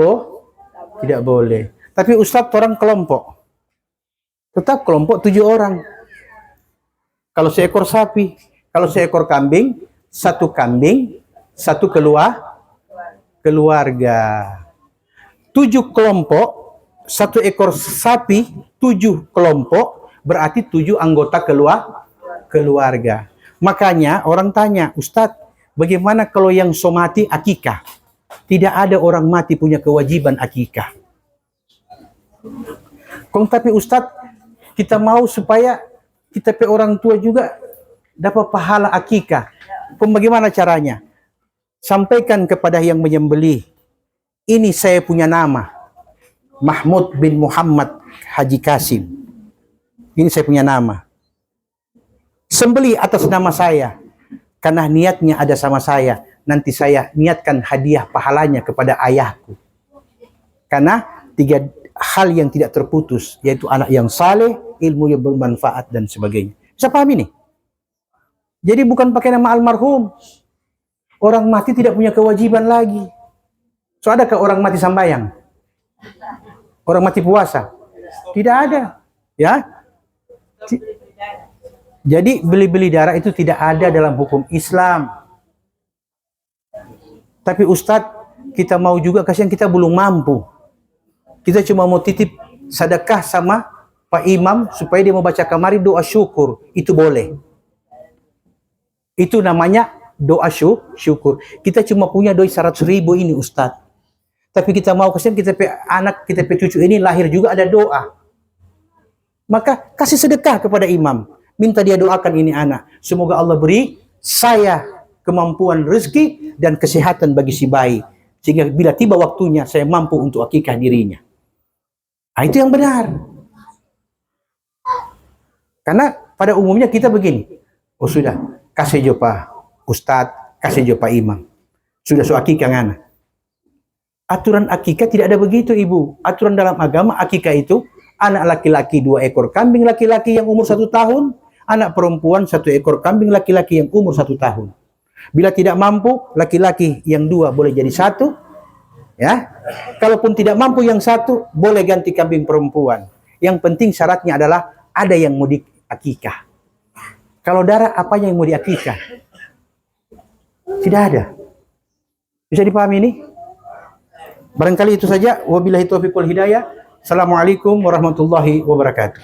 boleh. Tapi Ustadz orang kelompok. Tetap kelompok 7 orang. Kalau seekor sapi, kalau seekor kambing, satu keluarga. 7 kelompok, 1 ekor sapi, 7 kelompok, berarti 7 anggota keluarga. Makanya orang tanya, Ustadz, bagaimana kalau yang somati akikah? Tidak ada orang mati punya kewajiban akikah. Tapi Ustadz, kita mau supaya kita orang tua juga dapat pahala akikah. Bagaimana caranya? Sampaikan kepada yang menyembelih. Ini saya punya nama, Mahmud bin Muhammad Haji Kasim. Ini saya punya nama. Sembelih atas nama saya, karena niatnya ada sama saya. Nanti saya niatkan hadiah pahalanya kepada ayahku. Karena 3 hal yang tidak terputus, yaitu anak yang saleh, ilmu yang bermanfaat, dan sebagainya. Bisa paham ini? Jadi bukan pakai nama almarhum. Orang mati tidak punya kewajiban lagi. So, adakah orang mati sambayang? Orang mati puasa? Tidak ada. Ya? Jadi beli-beli darah itu tidak ada dalam hukum Islam. Tapi Ustadz, kita mau juga, kasihan kita belum mampu. Kita cuma mau titip sedekah sama Pak Imam supaya dia mau baca kamari doa syukur. Itu boleh. Itu namanya doa syukur. Kita cuma punya doi 100.000 ini Ustadz. Tapi kita mau, kasihan kita anak, kita cucu ini lahir juga ada doa. Maka kasih sedekah kepada imam. Minta dia doakan ini anak. Semoga Allah beri saya kemampuan rezeki dan kesehatan bagi si bayi. Sehingga bila tiba waktunya saya mampu untuk akikah dirinya. Nah, itu yang benar. Karena pada umumnya kita begini. Oh sudah, kasih jo Pak Ustadz, kasih jo Pak Imam. Sudah so akikah ngana. Aturan akikah tidak ada begitu ibu. Aturan dalam agama akikah itu anak laki-laki 2 ekor kambing laki-laki yang umur 1 tahun, anak perempuan 1 ekor kambing laki-laki yang umur 1 tahun. Bila tidak mampu, laki-laki yang 2 boleh jadi 1, ya. Kalaupun tidak mampu yang 1, boleh ganti kambing perempuan. Yang penting syaratnya adalah ada yang mau diakikah. Kalau darah, apa yang mau diakikah? Tidak ada. Bisa dipahami ini? Barangkali itu saja. Wabillahi taufiq wal hidayah. Assalamualaikum warahmatullahi wabarakatuh.